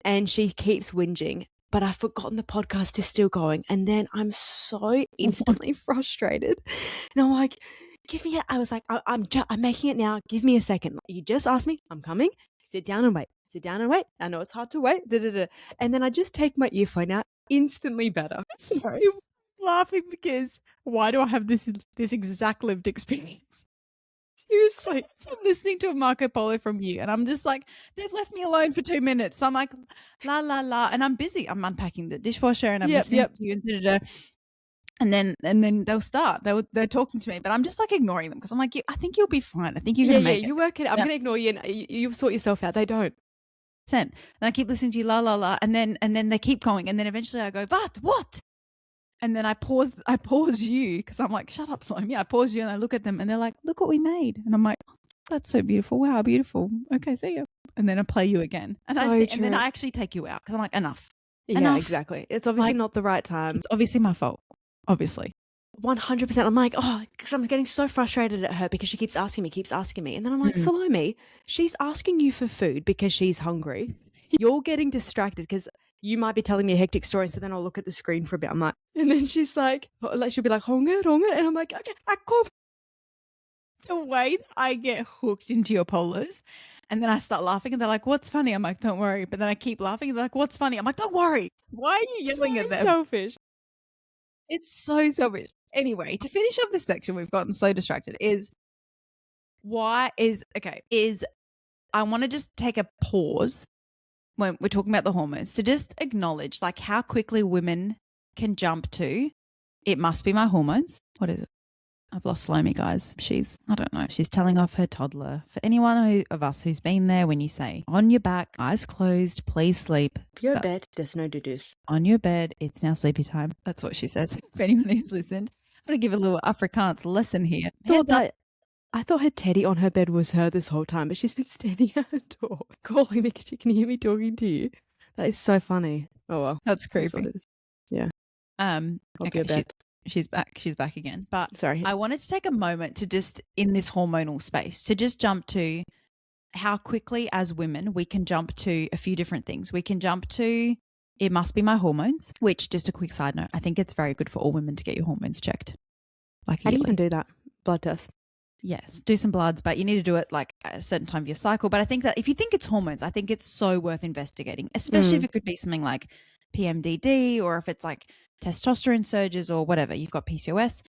and she keeps whinging, but I've forgotten the podcast is still going. And then I'm so instantly frustrated. And I'm like, give me it. I was like, I'm making it now. Give me a second. You just asked me. I'm coming. Sit down and wait. Sit down and wait. I know it's hard to wait. And then I just take my earphone out. Instantly better. Sorry. I'm laughing because why do I have this exact lived experience? Seriously. I'm listening to a Marco Polo from you, and I'm just like, they've left me alone for 2 minutes. So I'm like, la, la, la. And I'm busy. I'm unpacking the dishwasher and I'm listening to you and da-da-da. And then they'll start. They're talking to me, but I'm just like ignoring them because I'm like, I think you'll be fine. I think you're going to make it. You work it. I'm going to ignore you and you sort yourself out. They don't. And I keep listening to you, la, la, la. And then they keep going. And then eventually I go, what? And then I pause you because I'm like, shut up, Salomi. I pause you and I look at them and they're like, look what we made. And I'm like, that's so beautiful. Wow, beautiful. Okay, see ya. And then I play you again. And then I actually take you out because I'm like, enough. Yeah, enough. Exactly. It's obviously not the right time. It's obviously my fault. Obviously. 100%. I'm like, because I'm getting so frustrated at her because she keeps asking me. And then I'm like, Salomi, she's asking you for food because she's hungry. You're getting distracted because you might be telling me a hectic story. So then I'll look at the screen for a bit. I'm like, and then she's like, she'll be like, hunger. And I'm like, okay, I come. The way I get hooked into your polos. And then I start laughing and they're like, what's funny? I'm like, don't worry. But then I keep laughing and they're like, what's funny? I'm like, don't worry. Why are you yelling at them? Selfish. It's so selfish. Anyway, to finish up this section, we've gotten so distracted, is I want to just take a pause when we're talking about the hormones to just acknowledge like how quickly women can jump to, it must be my hormones. What is it? I've lost Salomi, guys. She's telling off her toddler. For anyone of us who's been there, when you say, on your back, eyes closed, please sleep. If you're in bed, there's no doo-doos. On your bed, it's now sleepy time. That's what she says. If anyone who's listened. I'm going to give a little Afrikaans lesson here. I thought her teddy on her bed was her this whole time, but she's been standing at her door calling me because she can hear me talking to you. That is so funny. Oh, well. That's creepy. That's what it is. Yeah. Okay, she's back. She's back again. But sorry. I wanted to take a moment to just, in this hormonal space, to just jump to how quickly as women we can jump to a few different things. We can jump to, it must be my hormones, which, just a quick side note, I think it's very good for all women to get your hormones checked. Like, how do you even do that? Blood test? Yes, do some bloods, but you need to do it like at a certain time of your cycle. But I think that if you think it's hormones, I think it's so worth investigating, especially if it could be something like PMDD or if it's like testosterone surges or whatever. You've got PCOS.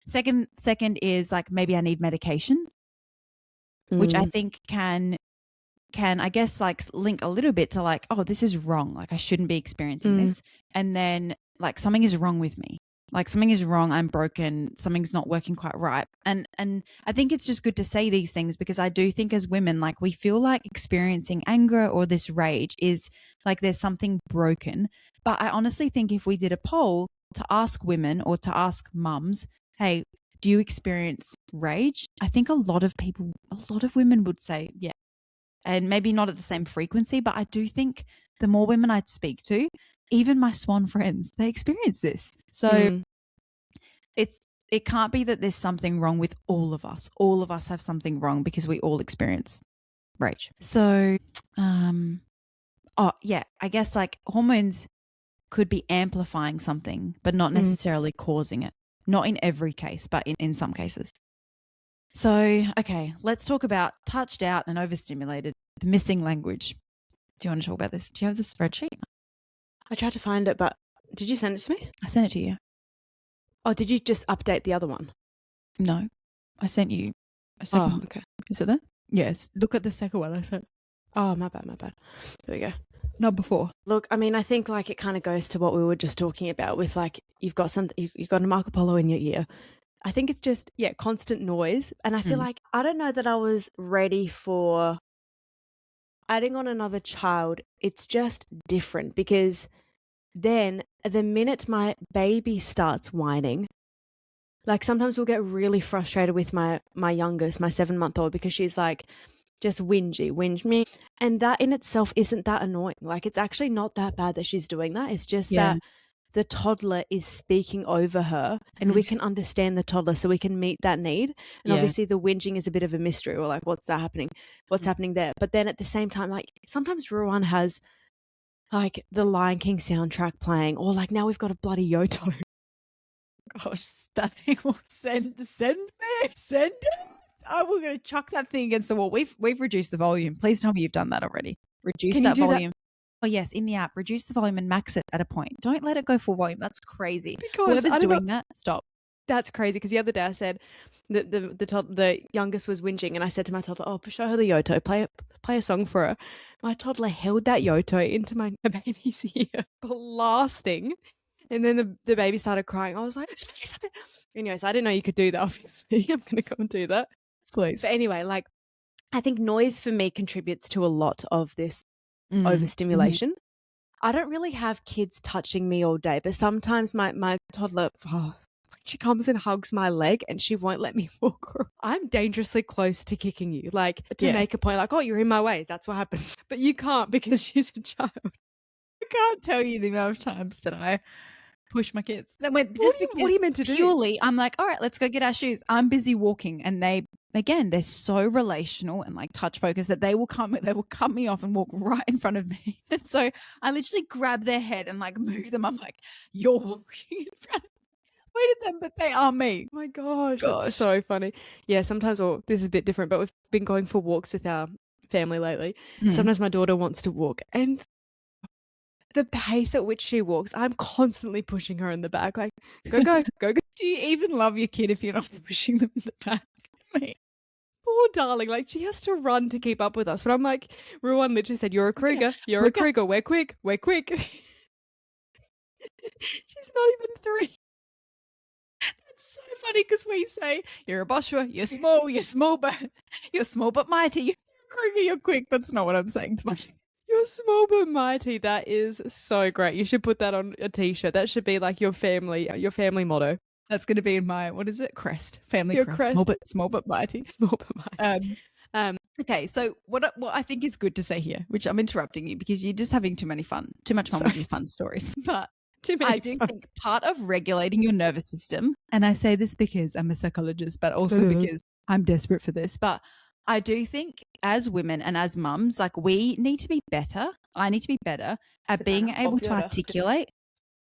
Second is like maybe I need medication, which I think can I guess like link a little bit to like, oh, this is wrong. Like I shouldn't be experiencing this. And then like something is wrong with me. Like something is wrong. I'm broken. Something's not working quite right. And I think it's just good to say these things because I do think as women, like we feel like experiencing anger or this rage is like there's something broken. But I honestly think if we did a poll to ask women or to ask mums, hey, do you experience rage? I think a lot of women would say, yeah. And maybe not at the same frequency, but I do think the more women I speak to, even my swan friends, they experience this. So it can't be that there's something wrong with all of us. All of us have something wrong because we all experience rage. So, I guess like hormones could be amplifying something, but not necessarily causing it. Not in every case, but in some cases. So, okay, let's talk about touched out and overstimulated, the missing language. Do you want to talk about this? Do you have the spreadsheet? I tried to find it, but did you send it to me? I sent it to you. Oh, did you just update the other one? No, I sent you a second. Oh, okay. Is it there? Yes. Look at the second one I sent. Oh, my bad. There we go. Not before. Look, I mean, I think like it kind of goes to what we were just talking about with like you've got a Marco Polo in your ear. I think it's just, constant noise. And I feel like, I don't know that I was ready for adding on another child. It's just different because then the minute my baby starts whining, like sometimes we'll get really frustrated with my youngest, my 7-month-old, because she's like just whinge me. And that in itself isn't that annoying. Like it's actually not that bad that she's doing that. It's just that the toddler is speaking over her and we can understand the toddler so we can meet that need. And obviously the whinging is a bit of a mystery. We're like, what's that happening? What's happening there? But then at the same time, like sometimes Ruan has like the Lion King soundtrack playing or like now we've got a bloody Yoto. Gosh, that thing will send it. We're going to chuck that thing against the wall. We've reduced the volume. Please tell me you've done that already. Reduce that volume. Oh, yes, in the app, reduce the volume and max it at a point. Don't let it go full volume. That's crazy. Because whoever's doing that, stop. That's crazy because the other day I said the youngest was whinging, and I said to my toddler, "Oh, show her the Yoto. Play a song for her." My toddler held that Yoto into my baby's ear, blasting, and then the baby started crying. I was like, "Stop it." Anyways, I didn't know you could do that. Obviously, I'm gonna go and do that, Please. But anyway, like I think noise for me contributes to a lot of this Mm-hmm. overstimulation. I don't really have kids touching me all day, but sometimes my toddler, she comes and hugs my leg and she won't let me walk her. I'm dangerously close to kicking you, like to make a point, like, oh, you're in my way. That's what happens. But you can't because she's a child. I can't tell you the amount of times that I push my kids. Then what are you meant to do? Purely, I'm like, all right, let's go get our shoes. I'm busy walking, and they're so relational and like touch focused that they will cut me off and walk right in front of me. And so I literally grab their head and like move them. I'm like, you're walking in front of me. I avoided them, but they are me. Oh my gosh, that's so funny. Yeah, sometimes, this is a bit different, but we've been going for walks with our family lately. Sometimes my daughter wants to walk, and the pace at which she walks, I'm constantly pushing her in the back, like, go. Do you even love your kid if you're not pushing them in the back? Mate. Poor darling, like she has to run to keep up with us. But I'm like, Ruan literally said, "You're a Kruger, you're a Kruger. We're quick." She's not even 3. That's so funny because we say you're a Boshua, you're small but mighty. You're a Kruger, you're quick. That's not what I'm saying to my kid. You're small but mighty. That is so great. You should put that on a t-shirt. That should be like your family motto. That's going to be in my, what is it? Crest. Family crest. Small but mighty. Small but mighty. Okay, so what I think is good to say here, which I'm interrupting you because you're just having too much fun with your fun stories. But I do think part of regulating your nervous system, and I say this because I'm a psychologist, but also because I'm desperate for this, but I do think as women and as mums, like we need to be better. I need to be better at being able to articulate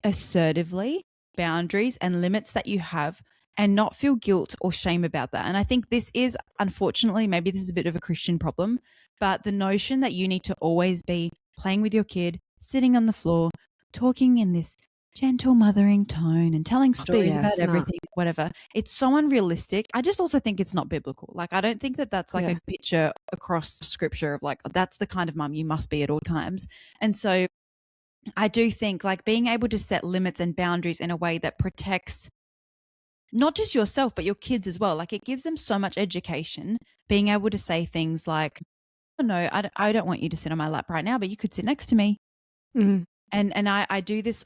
assertively boundaries and limits that you have and not feel guilt or shame about that. And I think this is, unfortunately, maybe this is a bit of a Christian problem, but the notion that you need to always be playing with your kid, sitting on the floor, talking in this gentle mothering tone and telling stories about everything, whatever. It's so unrealistic. I just also think it's not biblical. Like, I don't think that that's like a picture across scripture of like, that's the kind of mum you must be at all times. And so I do think like being able to set limits and boundaries in a way that protects not just yourself, but your kids as well. Like it gives them so much education, being able to say things like, oh, no, I don't want you to sit on my lap right now, but you could sit next to me. Mm-hmm. And I do this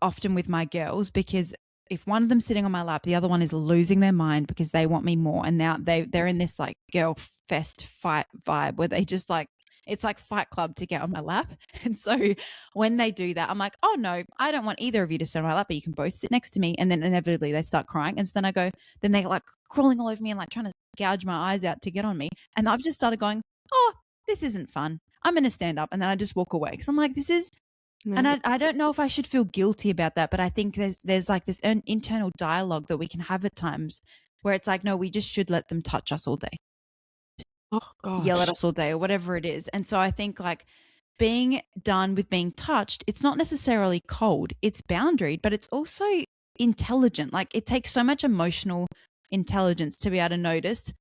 often with my girls because if one of them's sitting on my lap, the other one is losing their mind because they want me more. And now they're in this like girl fest fight vibe where they just like, it's like Fight Club to get on my lap. And so when they do that, I'm like, oh no, I don't want either of you to sit on my lap, but you can both sit next to me. And then inevitably they start crying. And so then they're like crawling all over me and like trying to gouge my eyes out to get on me. And I've just started going, oh, this isn't fun. I'm going to stand up. And then I just walk away. Because I'm like, this is, and I don't know if I should feel guilty about that, but I think there's like this internal dialogue that we can have at times where it's like, no, we just should let them touch us all day. Oh, gosh. Yell at us all day or whatever it is. And so I think like being done with being touched, it's not necessarily cold, it's boundaried, but it's also intelligent. Like it takes so much emotional intelligence to be able to notice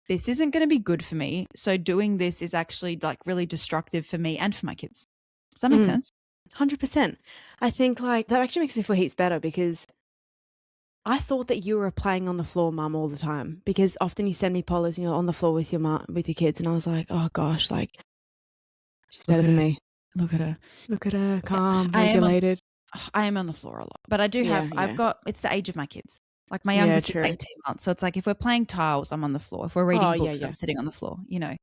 this isn't going to be good for me. So doing this is actually like really destructive for me and for my kids. Does that make sense? 100%. I think like that actually makes me feel heaps better because I thought that you were playing on the floor, Mum, all the time because often you send me polos and you're on the floor with your kids, and I was like, oh gosh, like she's better than me. Look at her, calm, regulated. I am on the floor a lot, but I do have. It's the age of my kids. Like my youngest is 18 months, so it's like if we're playing tiles, I'm on the floor. If we're reading books, I'm sitting on the floor. You know.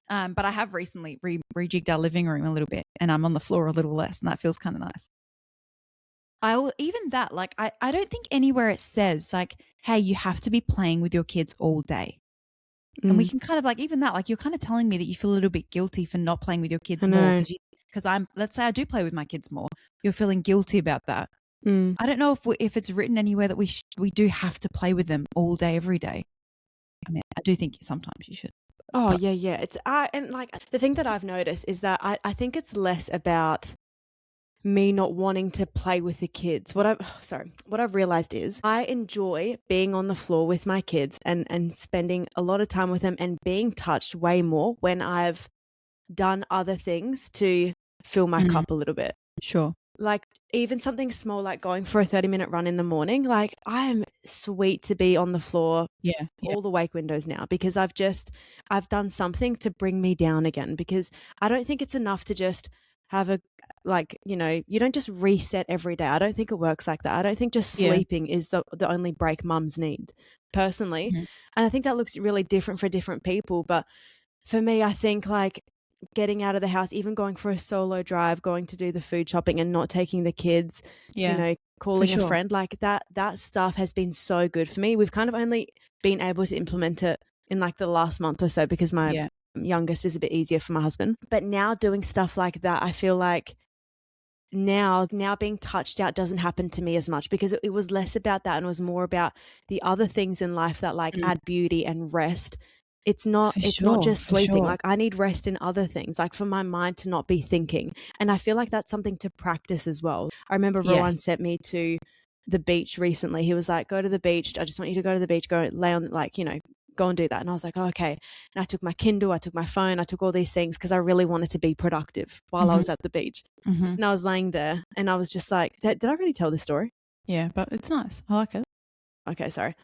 But I have recently rejigged our living room a little bit, and I'm on the floor a little less, and that feels kind of nice. I don't think anywhere it says like, hey, you have to be playing with your kids all day. And we can kind of like, even that, like you're kind of telling me that you feel a little bit guilty for not playing with your kids more because let's say I do play with my kids more. You're feeling guilty about that. I don't know if it's written anywhere that we do have to play with them all day, every day. I mean, I do think sometimes you should. Oh, yeah. It's and like the thing that I've noticed is that I think it's less about me not wanting to play with the kids. What I've realized is I enjoy being on the floor with my kids and spending a lot of time with them and being touched way more when I've done other things to fill my cup a little bit. Sure. Like even something small like going for a 30-minute run in the morning, like I am sweet to be on the floor all the wake windows now because I've done something to bring me down again, because I don't think it's enough to just have you don't just reset every day. I don't think it works like that. I don't think just sleeping is the only break mums need personally. And I think that looks really different for different people. But for me, I think like getting out of the house, even going for a solo drive, going to do the food shopping and not taking the kids, calling a friend, like that stuff has been so good for me. We've kind of only been able to implement it in like the last month or so because my youngest is a bit easier for my husband. But now doing stuff like that, I feel like now being touched out doesn't happen to me as much, because it was less about that and it was more about the other things in life that like add beauty and rest. It's not just sleeping. Like I need rest in other things, like for my mind to not be thinking. And I feel like that's something to practice as well. I remember Rowan sent me to the beach recently. He was like, go to the beach. I just want you to go to the beach, go lay on, go and do that. And I was like, oh, okay. And I took my Kindle, I took my phone, I took all these things because I really wanted to be productive while I was at the beach. And I was laying there and I was just like, did I already tell this story? Yeah, but it's nice. I like it. Okay, sorry.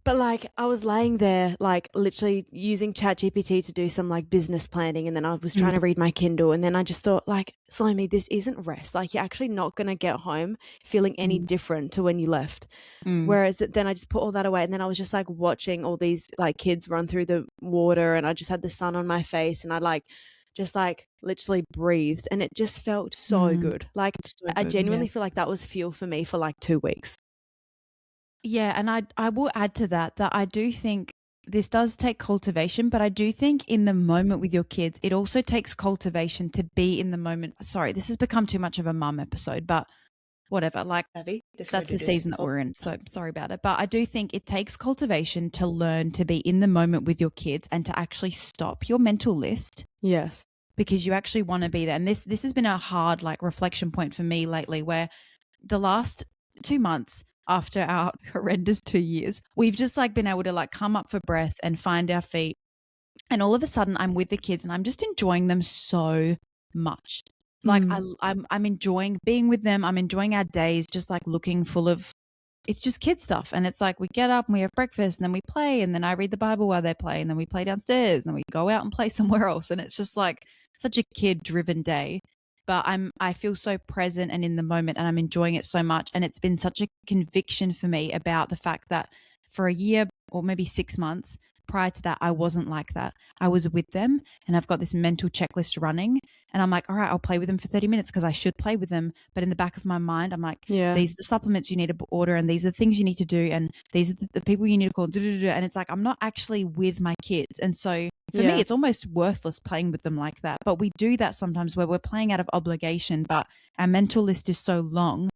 But like I was laying there, like literally using ChatGPT to do some like business planning. And then I was trying to read my Kindle. And then I just thought like, Salomi, this isn't rest. Like you're actually not going to get home feeling any different to when you left. Whereas then I just put all that away. And then I was just like watching all these like kids run through the water, and I just had the sun on my face, and I just literally breathed, and it just felt so good. Like so I genuinely feel like that was fuel for me for like 2 weeks. Yeah, and I will add to that I do think this does take cultivation, but I do think in the moment with your kids, it also takes cultivation to be in the moment. Sorry, this has become too much of a mum episode, but whatever. Like that's the season that we're in, so sorry about it. But I do think it takes cultivation to learn to be in the moment with your kids and to actually stop your mental list. Yes. Because you actually want to be there. And this has been a hard reflection point for me lately, where the last 2 months after our horrendous 2 years, we've just been able to come up for breath and find our feet. And all of a sudden I'm with the kids and I'm just enjoying them so much. I'm enjoying being with them. I'm enjoying our days just looking full of, it's just kid stuff. And it's we get up and we have breakfast and then we play, and then I read the Bible while they play, and then we play downstairs and then we go out and play somewhere else. And it's just such a kid driven day. But I feel so present and in the moment, and I'm enjoying it so much. And it's been such a conviction for me about the fact that for a year or maybe 6 months prior to that, I wasn't like that. I was with them and I've got this mental checklist running, and I'm like, all right, I'll play with them for 30 minutes because I should play with them. But in the back of my mind, I'm like, these are the supplements you need to order, and these are the things you need to do, and these are the people you need to call. And it's I'm not actually with my kids. And so for me, it's almost worthless playing with them like that. But we do that sometimes where we're playing out of obligation, but our mental list is so long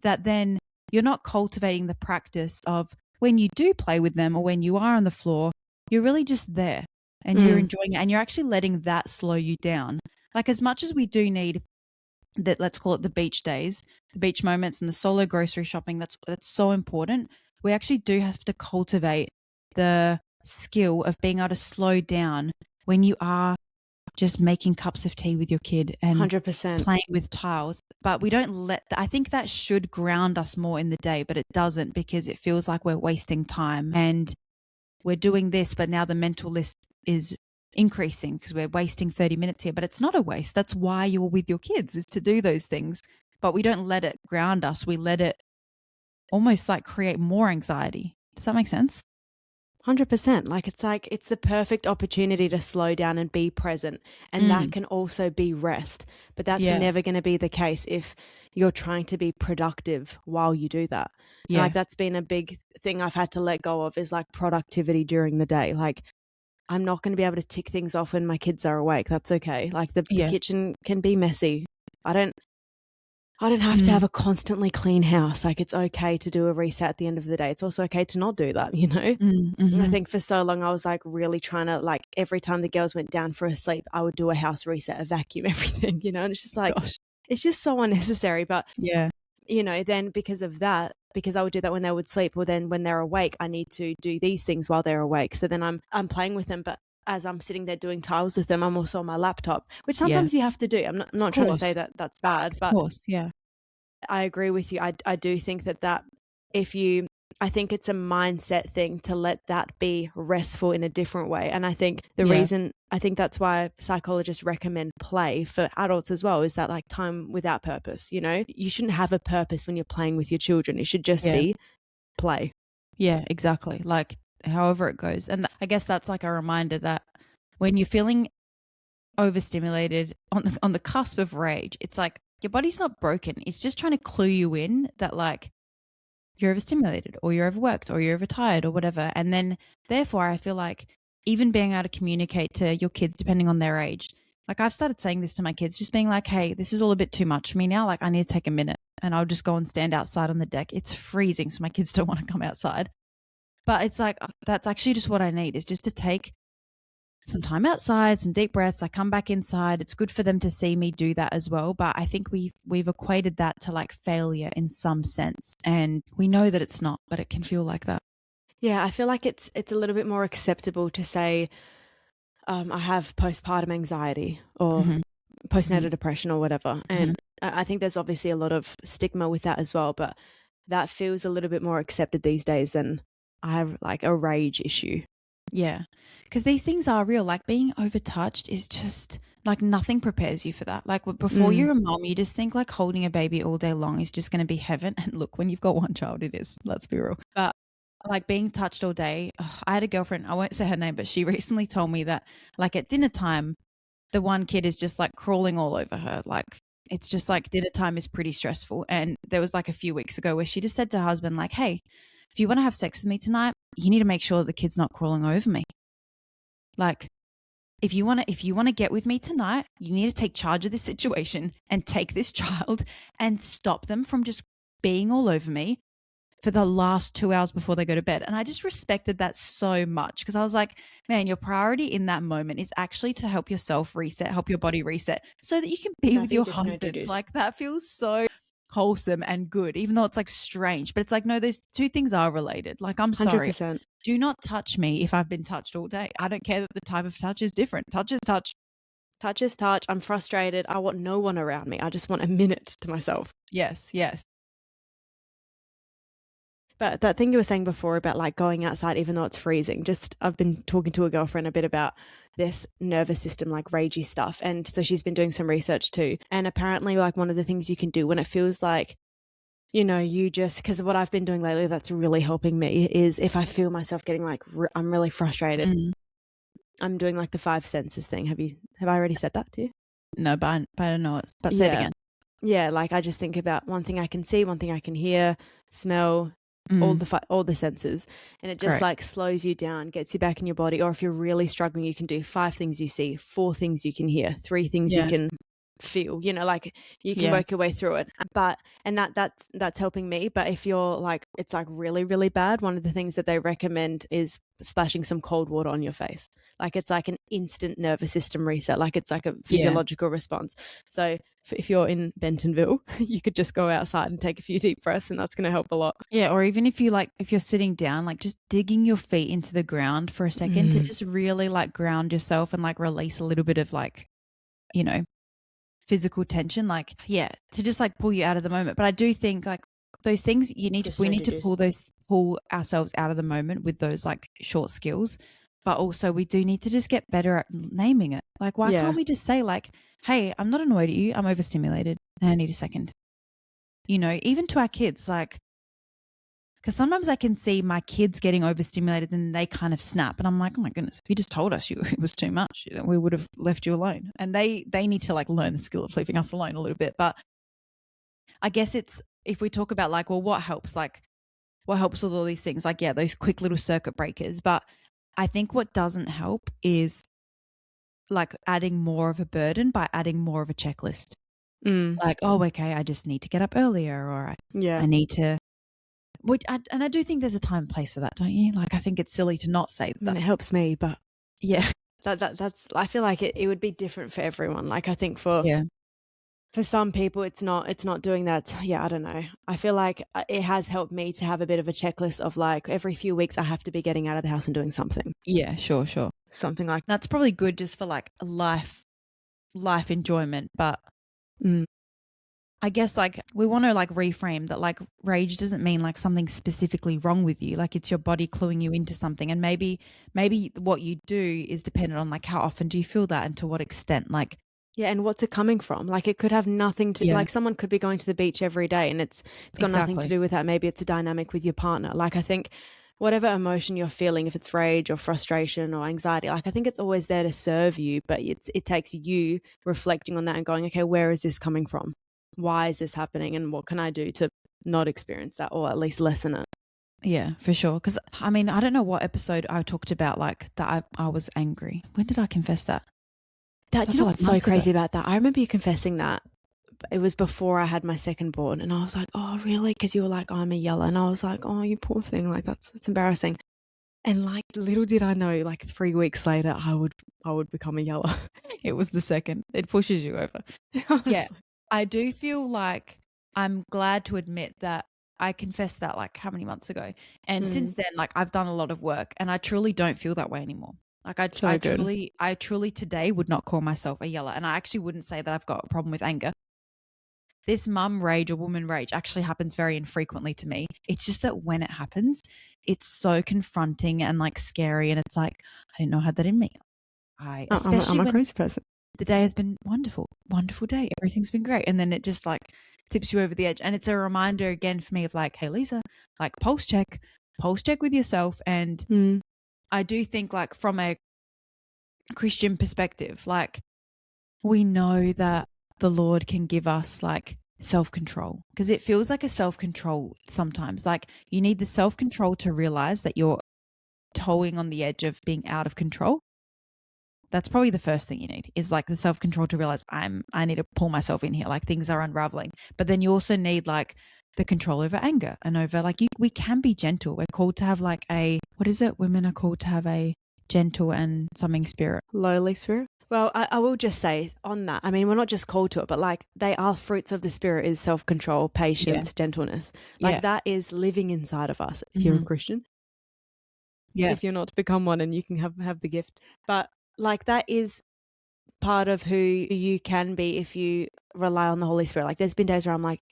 that then you're not cultivating the practice of when you do play with them or when you are on the floor, you're really just there and you're enjoying it, and you're actually letting that slow you down. As much as we do need that, let's call it the beach days, the beach moments and the solo grocery shopping, that's so important. We actually do have to cultivate the skill of being able to slow down when you are just making cups of tea with your kid and 100% playing with tiles. But we don't I think that should ground us more in the day, but it doesn't, because it feels like we're wasting time and we're doing this, but now the mental list is increasing because we're wasting 30 minutes here. But it's not a waste. That's why you're with your kids, is to do those things. But we don't let it ground us. We let it almost create more anxiety. Does that make sense? 100%. It's the perfect opportunity to slow down and be present. And that can also be rest. But that's never going to be the case if you're trying to be productive while you do that. Yeah. That's been a big thing I've had to let go of, is productivity during the day. I'm not going to be able to tick things off when my kids are awake. That's okay. The kitchen can be messy. I don't have to have a constantly clean house. It's okay to do a reset at the end of the day. It's also okay to not do that, you know? And I think for so long I was really trying to every time the girls went down for a sleep, I would do a house reset, a vacuum, everything, you know? And it's just Gosh. it's just so unnecessary. But, Yeah. you know, then because of that, because I would do that when they would sleep, well, then when they're awake, I need to do these things while they're awake. So then I'm playing with them, but as I'm sitting there doing tiles with them, I'm also on my laptop, which Yeah. sometimes you have to do. I'm not trying to say that that's bad, Of but course. Yeah. I agree with you. I do think that if you, I think it's a mindset thing to let that be restful in a different way. And I think I think that's why psychologists recommend play for adults as well, is that like time without purpose, you know? You shouldn't have a purpose when you're playing with your children. It should just be play. Yeah, exactly. Like however it goes. And I guess that's like a reminder that when you're feeling overstimulated on the cusp of rage, it's like your body's not broken. It's just trying to clue you in that like you're overstimulated or you're overworked or you're overtired or whatever. And then therefore I feel like even being able to communicate to your kids depending on their age. Like I've started saying this to my kids, just being like, hey, this is all a bit too much for me now. Like I need to take a minute and I'll just go and stand outside on the deck. It's freezing, so my kids don't want to come outside. But it's like, that's actually just what I need, is just to take some time outside, some deep breaths. I come back inside. It's good for them to see me do that as well. But I think we've equated that to like failure in some sense. And we know that it's not, but it can feel like that. Yeah, I feel like it's a little bit more acceptable to say, I have postpartum anxiety or postnatal depression or whatever. And I think there's obviously a lot of stigma with that as well, but that feels a little bit more accepted these days than I have like a rage issue. Yeah, because these things are real. Like being overtouched is just like nothing prepares you for that. Like before you're a mom, you just think like holding a baby all day long is just going to be heaven. And look, when you've got one child, it is. Let's be real. But like being touched all day, I had a girlfriend, I won't say her name, but she recently told me that like at dinner time, the one kid is just like crawling all over her. Like it's just like dinner time is pretty stressful. And there was like a few weeks ago where she just said to her husband, like, hey, if you want to have sex with me tonight, you need to make sure the kid's not crawling over me. Like, if you want to get with me tonight, you need to take charge of this situation and take this child and stop them from just being all over me for the last 2 hours before they go to bed. And I just respected that so much, because I was like, man, your priority in that moment is actually to help yourself reset, help your body reset so that you can be with your husband. Like that feels so wholesome and good, even though it's like strange, but it's like, no, those two things are related. Like, I'm sorry. 100%. Do not touch me if I've been touched all day. I don't care that the type of touch is different. Touch is touch. Touch is touch. I'm frustrated. I want no one around me. I just want a minute to myself. Yes, yes. But that thing you were saying before about like going outside even though it's freezing, just I've been talking to a girlfriend a bit about this nervous system, like ragey stuff. And so she's been doing some research too. And apparently like one of the things you can do when it feels like, you know, you just, because what I've been doing lately that's really helping me is if I feel myself getting like, I'm really frustrated, I'm doing like the 5 senses thing. Have I already said that to you? No, but I don't know it. But say it again. Yeah, like I just think about one thing I can see, one thing I can hear, smell, all the senses, and it just like slows you down, gets you back in your body. Or if you're really struggling, you can do 5 things you see, 4 things you can hear, 3 things you can feel, you know, like you can work your way through it. But and that's helping me. But if you're like, it's like really, really bad, one of the things that they recommend is splashing some cold water on your face. Like it's like an instant nervous system reset, like it's like a physiological response. So if you're in Bentonville, you could just go outside and take a few deep breaths, and that's going to help a lot. Yeah, or even if you're sitting down, like just digging your feet into the ground for a second to just really like ground yourself and like release a little bit of like, you know, physical tension, like to just like pull you out of the moment. But I do think like those things we need to pull ourselves out of the moment with those like short skills. But also we do need to just get better at naming it. Like why can't we just say like, hey, I'm not annoyed at you, I'm overstimulated and I need a second. You know, even to our kids, like, because sometimes I can see my kids getting overstimulated and they kind of snap. And I'm like, oh my goodness, if you just told us it was too much, you know, we would have left you alone. And they need to like learn the skill of leaving us alone a little bit. But I guess it's, if we talk about like, well, what helps with all these things? Like, yeah, those quick little circuit breakers. But I think what doesn't help is like adding more of a burden by adding more of a checklist. Like, oh, okay, I just need to get up earlier, or I need to. And I do think there's a time and place for that, don't you? Like, I think it's silly to not say that. It helps me, but yeah, that's. I feel like it would be different for everyone. Like, I think for for some people it's not doing that. Yeah, I don't know. I feel like it has helped me to have a bit of a checklist of like every few weeks I have to be getting out of the house and doing something. Yeah, sure. Something like That's probably good just for like life enjoyment, but I guess like we want to like reframe that like rage doesn't mean like something specifically wrong with you. Like it's your body cluing you into something, and maybe what you do is dependent on like how often do you feel that and to what extent. Like yeah, and what's it coming from? Like it could have nothing to like someone could be going to the beach every day and it's got nothing to do with that. Maybe it's a dynamic with your partner. Like I think whatever emotion you're feeling, if it's rage or frustration or anxiety, like I think it's always there to serve you, but it takes you reflecting on that and going, okay, where is this coming from? Why is this happening? And what can I do to not experience that or at least lessen it? Yeah, for sure. Because I mean, I don't know what episode I talked about like that I was angry. When did I confess that? Do you know what's so crazy about that? I remember you confessing that. It was before I had my second born, and I was like, oh, really? Because you were like, oh, I'm a yeller. And I was like, oh, you poor thing. Like, it's embarrassing. And like, little did I know, like 3 weeks later, I would become a yeller. It was the second. It pushes you over. Yeah. I do feel like I'm glad to admit that I confessed that like how many months ago. And since then, like I've done a lot of work and I truly don't feel that way anymore. Like I truly today would not call myself a yeller. And I actually wouldn't say that I've got a problem with anger. This mum rage or woman rage actually happens very infrequently to me. It's just that when it happens, it's so confronting and like scary. And it's like, I didn't know I had that in me. I'm a crazy person. The day has been wonderful day. Everything's been great. And then it just like tips you over the edge. And it's a reminder again for me of like, hey, Lisa, like pulse check with yourself. And I do think like from a Christian perspective, like we know that the Lord can give us like self-control, because it feels like a self-control sometimes. Like you need the self-control to realize that you're towing on the edge of being out of control. That's probably the first thing you need, is like the self-control to realize I need to pull myself in here, like things are unraveling. But then you also need like the control over anger and over like we can be gentle. We're called to have like what is it? Women are called to have a gentle and something spirit. Lowly spirit. Well, I will just say on that, I mean, we're not just called to it, but like they are fruits of the spirit is self-control, patience, gentleness. Like that is living inside of us if you're a Christian. Yeah. If you're not, to become one and you can have the gift. But like that is part of who you can be if you rely on the Holy Spirit. Like there's been days where I'm like,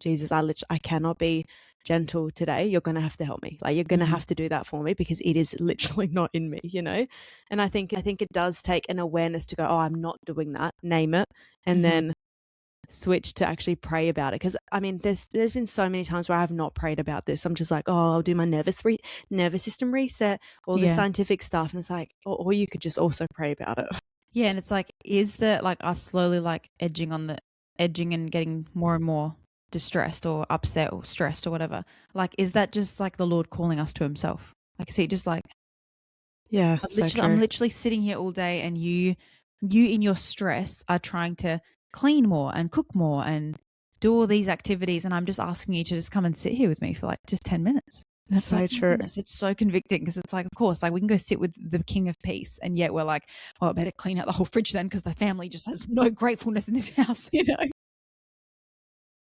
Jesus, I cannot be gentle today. You're going to have to help me. Like you're going to have to do that for me, because it is literally not in me, you know? And I think it does take an awareness to go, oh, I'm not doing that, name it, and then switch to actually pray about it. Because I mean, there's been so many times where I have not prayed about this. I'm just like, oh, I'll do my nervous system reset, all the scientific stuff. And it's like, or you could just also pray about it. Yeah. And it's like, is that like us slowly like edging and getting more and more distressed or upset or stressed or whatever? Like, is that just like the Lord calling us to himself? Like, is he just like, yeah, I'm literally sitting here all day, and you in your stress are trying to clean more and cook more and do all these activities, and I'm just asking you to just come and sit here with me for like just 10 minutes. That's so true. Goodness, it's so convicting, because it's like, of course, like we can go sit with the King of Peace, and yet we're like, oh, I better clean out the whole fridge then, because the family just has no gratefulness in this house, you know?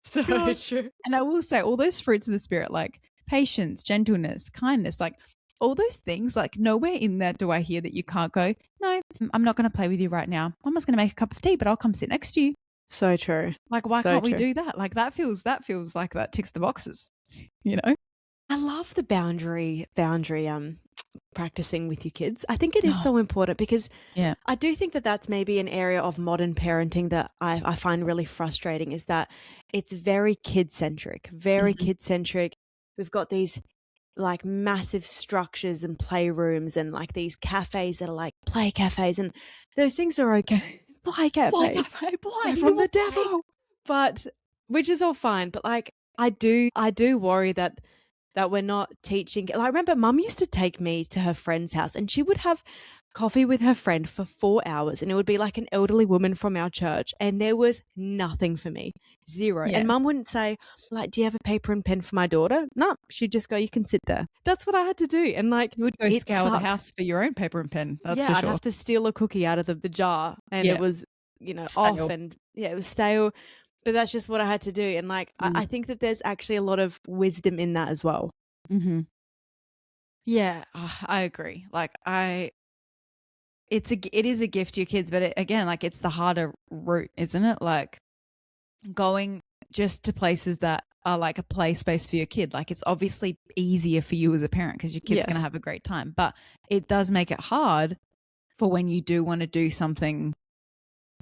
So true. And I will say all those fruits of the spirit, like patience, gentleness, kindness, like all those things, like nowhere in there do I hear that you can't go, no, I'm not going to play with you right now. I'm just going to make a cup of tea, but I'll come sit next to you. So true. Like, why can't we do that? Like that feels like that ticks the boxes, you know? I love the boundary practicing with your kids. I think it is so important, because I do think that that's maybe an area of modern parenting that I find really frustrating, is that it's very kid-centric, We've got these like massive structures and playrooms and like these cafes that are like play cafes, and those things are okay. Play cafes. They're from the devil. But which is all fine. But like I do worry that we're not teaching. Like, I remember Mum used to take me to her friend's house, and she would have coffee with her friend for 4 hours, and it would be like an elderly woman from our church, and there was nothing for me. Zero. And Mum wouldn't say, like, do you have a paper and pen for my daughter? No, she'd just go, you can sit there. That's what I had to do. And like, you would go scale the house for your own paper and pen. That's for sure. I'd have to steal a cookie out of the jar, and it was off Stale. and it was stale. But that's just what I had to do. And like, I think that there's actually a lot of wisdom in that as well. Mm-hmm. Yeah, I agree. Like it is a gift to your kids, but again, like it's the harder route, isn't it? Like going just to places that are like a play space for your kid. Like it's obviously easier for you as a parent because your kid's going to have a great time, but it does make it hard for when you do want to do something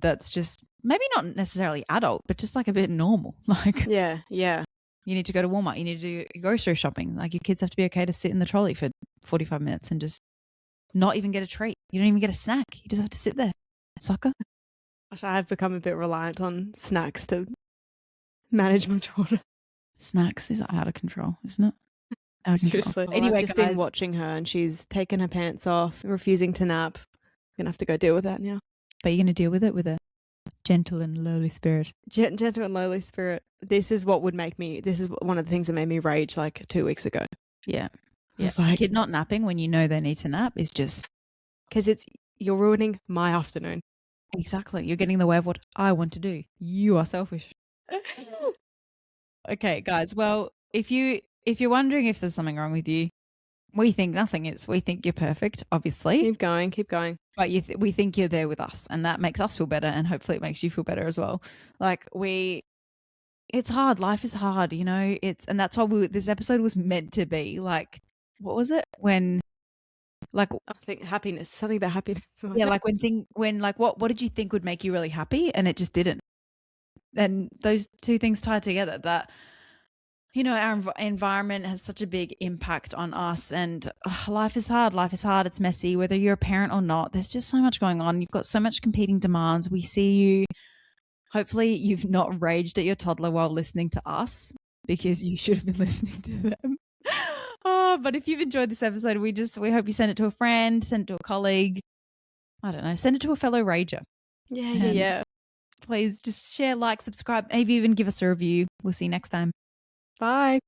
that's just maybe not necessarily adult, but just like a bit normal. Like, yeah. You need to go to Walmart. You need to do grocery shopping. Like your kids have to be okay to sit in the trolley for 45 minutes and just not even get a treat. You don't even get a snack. You just have to sit there. Sucker. Gosh, I have become a bit reliant on snacks to manage my daughter. Snacks is out of control, isn't it? Out of Seriously. control. Anyway, I've just been watching her and she's taken her pants off, refusing to nap. I'm going to have to go deal with that now. But you're going to deal with it with a gentle and lowly spirit. Gentle and lowly spirit. This is one of the things that made me rage like 2 weeks ago. Yeah. It's like, a kid not napping when you know they need to nap is just... Because you're ruining my afternoon. Exactly. You're getting in the way of what I want to do. You are selfish. Okay, guys. Well, if you're wondering if there's something wrong with you, we think nothing is. We think you're perfect, obviously. Keep going. But we think you're there with us, and that makes us feel better, and hopefully it makes you feel better as well. Like it's hard. Life is hard, and that's why this episode was meant to be like, what was it? When, like, I think happiness, something about happiness. Yeah, like what did you think would make you really happy? And it just didn't. And those two things tied together, that, our environment has such a big impact on us, and life is hard. It's messy, whether you're a parent or not. There's just so much going on. You've got so much competing demands. We see you. Hopefully you've not raged at your toddler while listening to us, because you should have been listening to them. But if you've enjoyed this episode, we hope you send it to a friend, send it to a colleague. I don't know, send it to a fellow rager. Yeah. Please just share, like, subscribe, maybe even give us a review. We'll see you next time. Bye.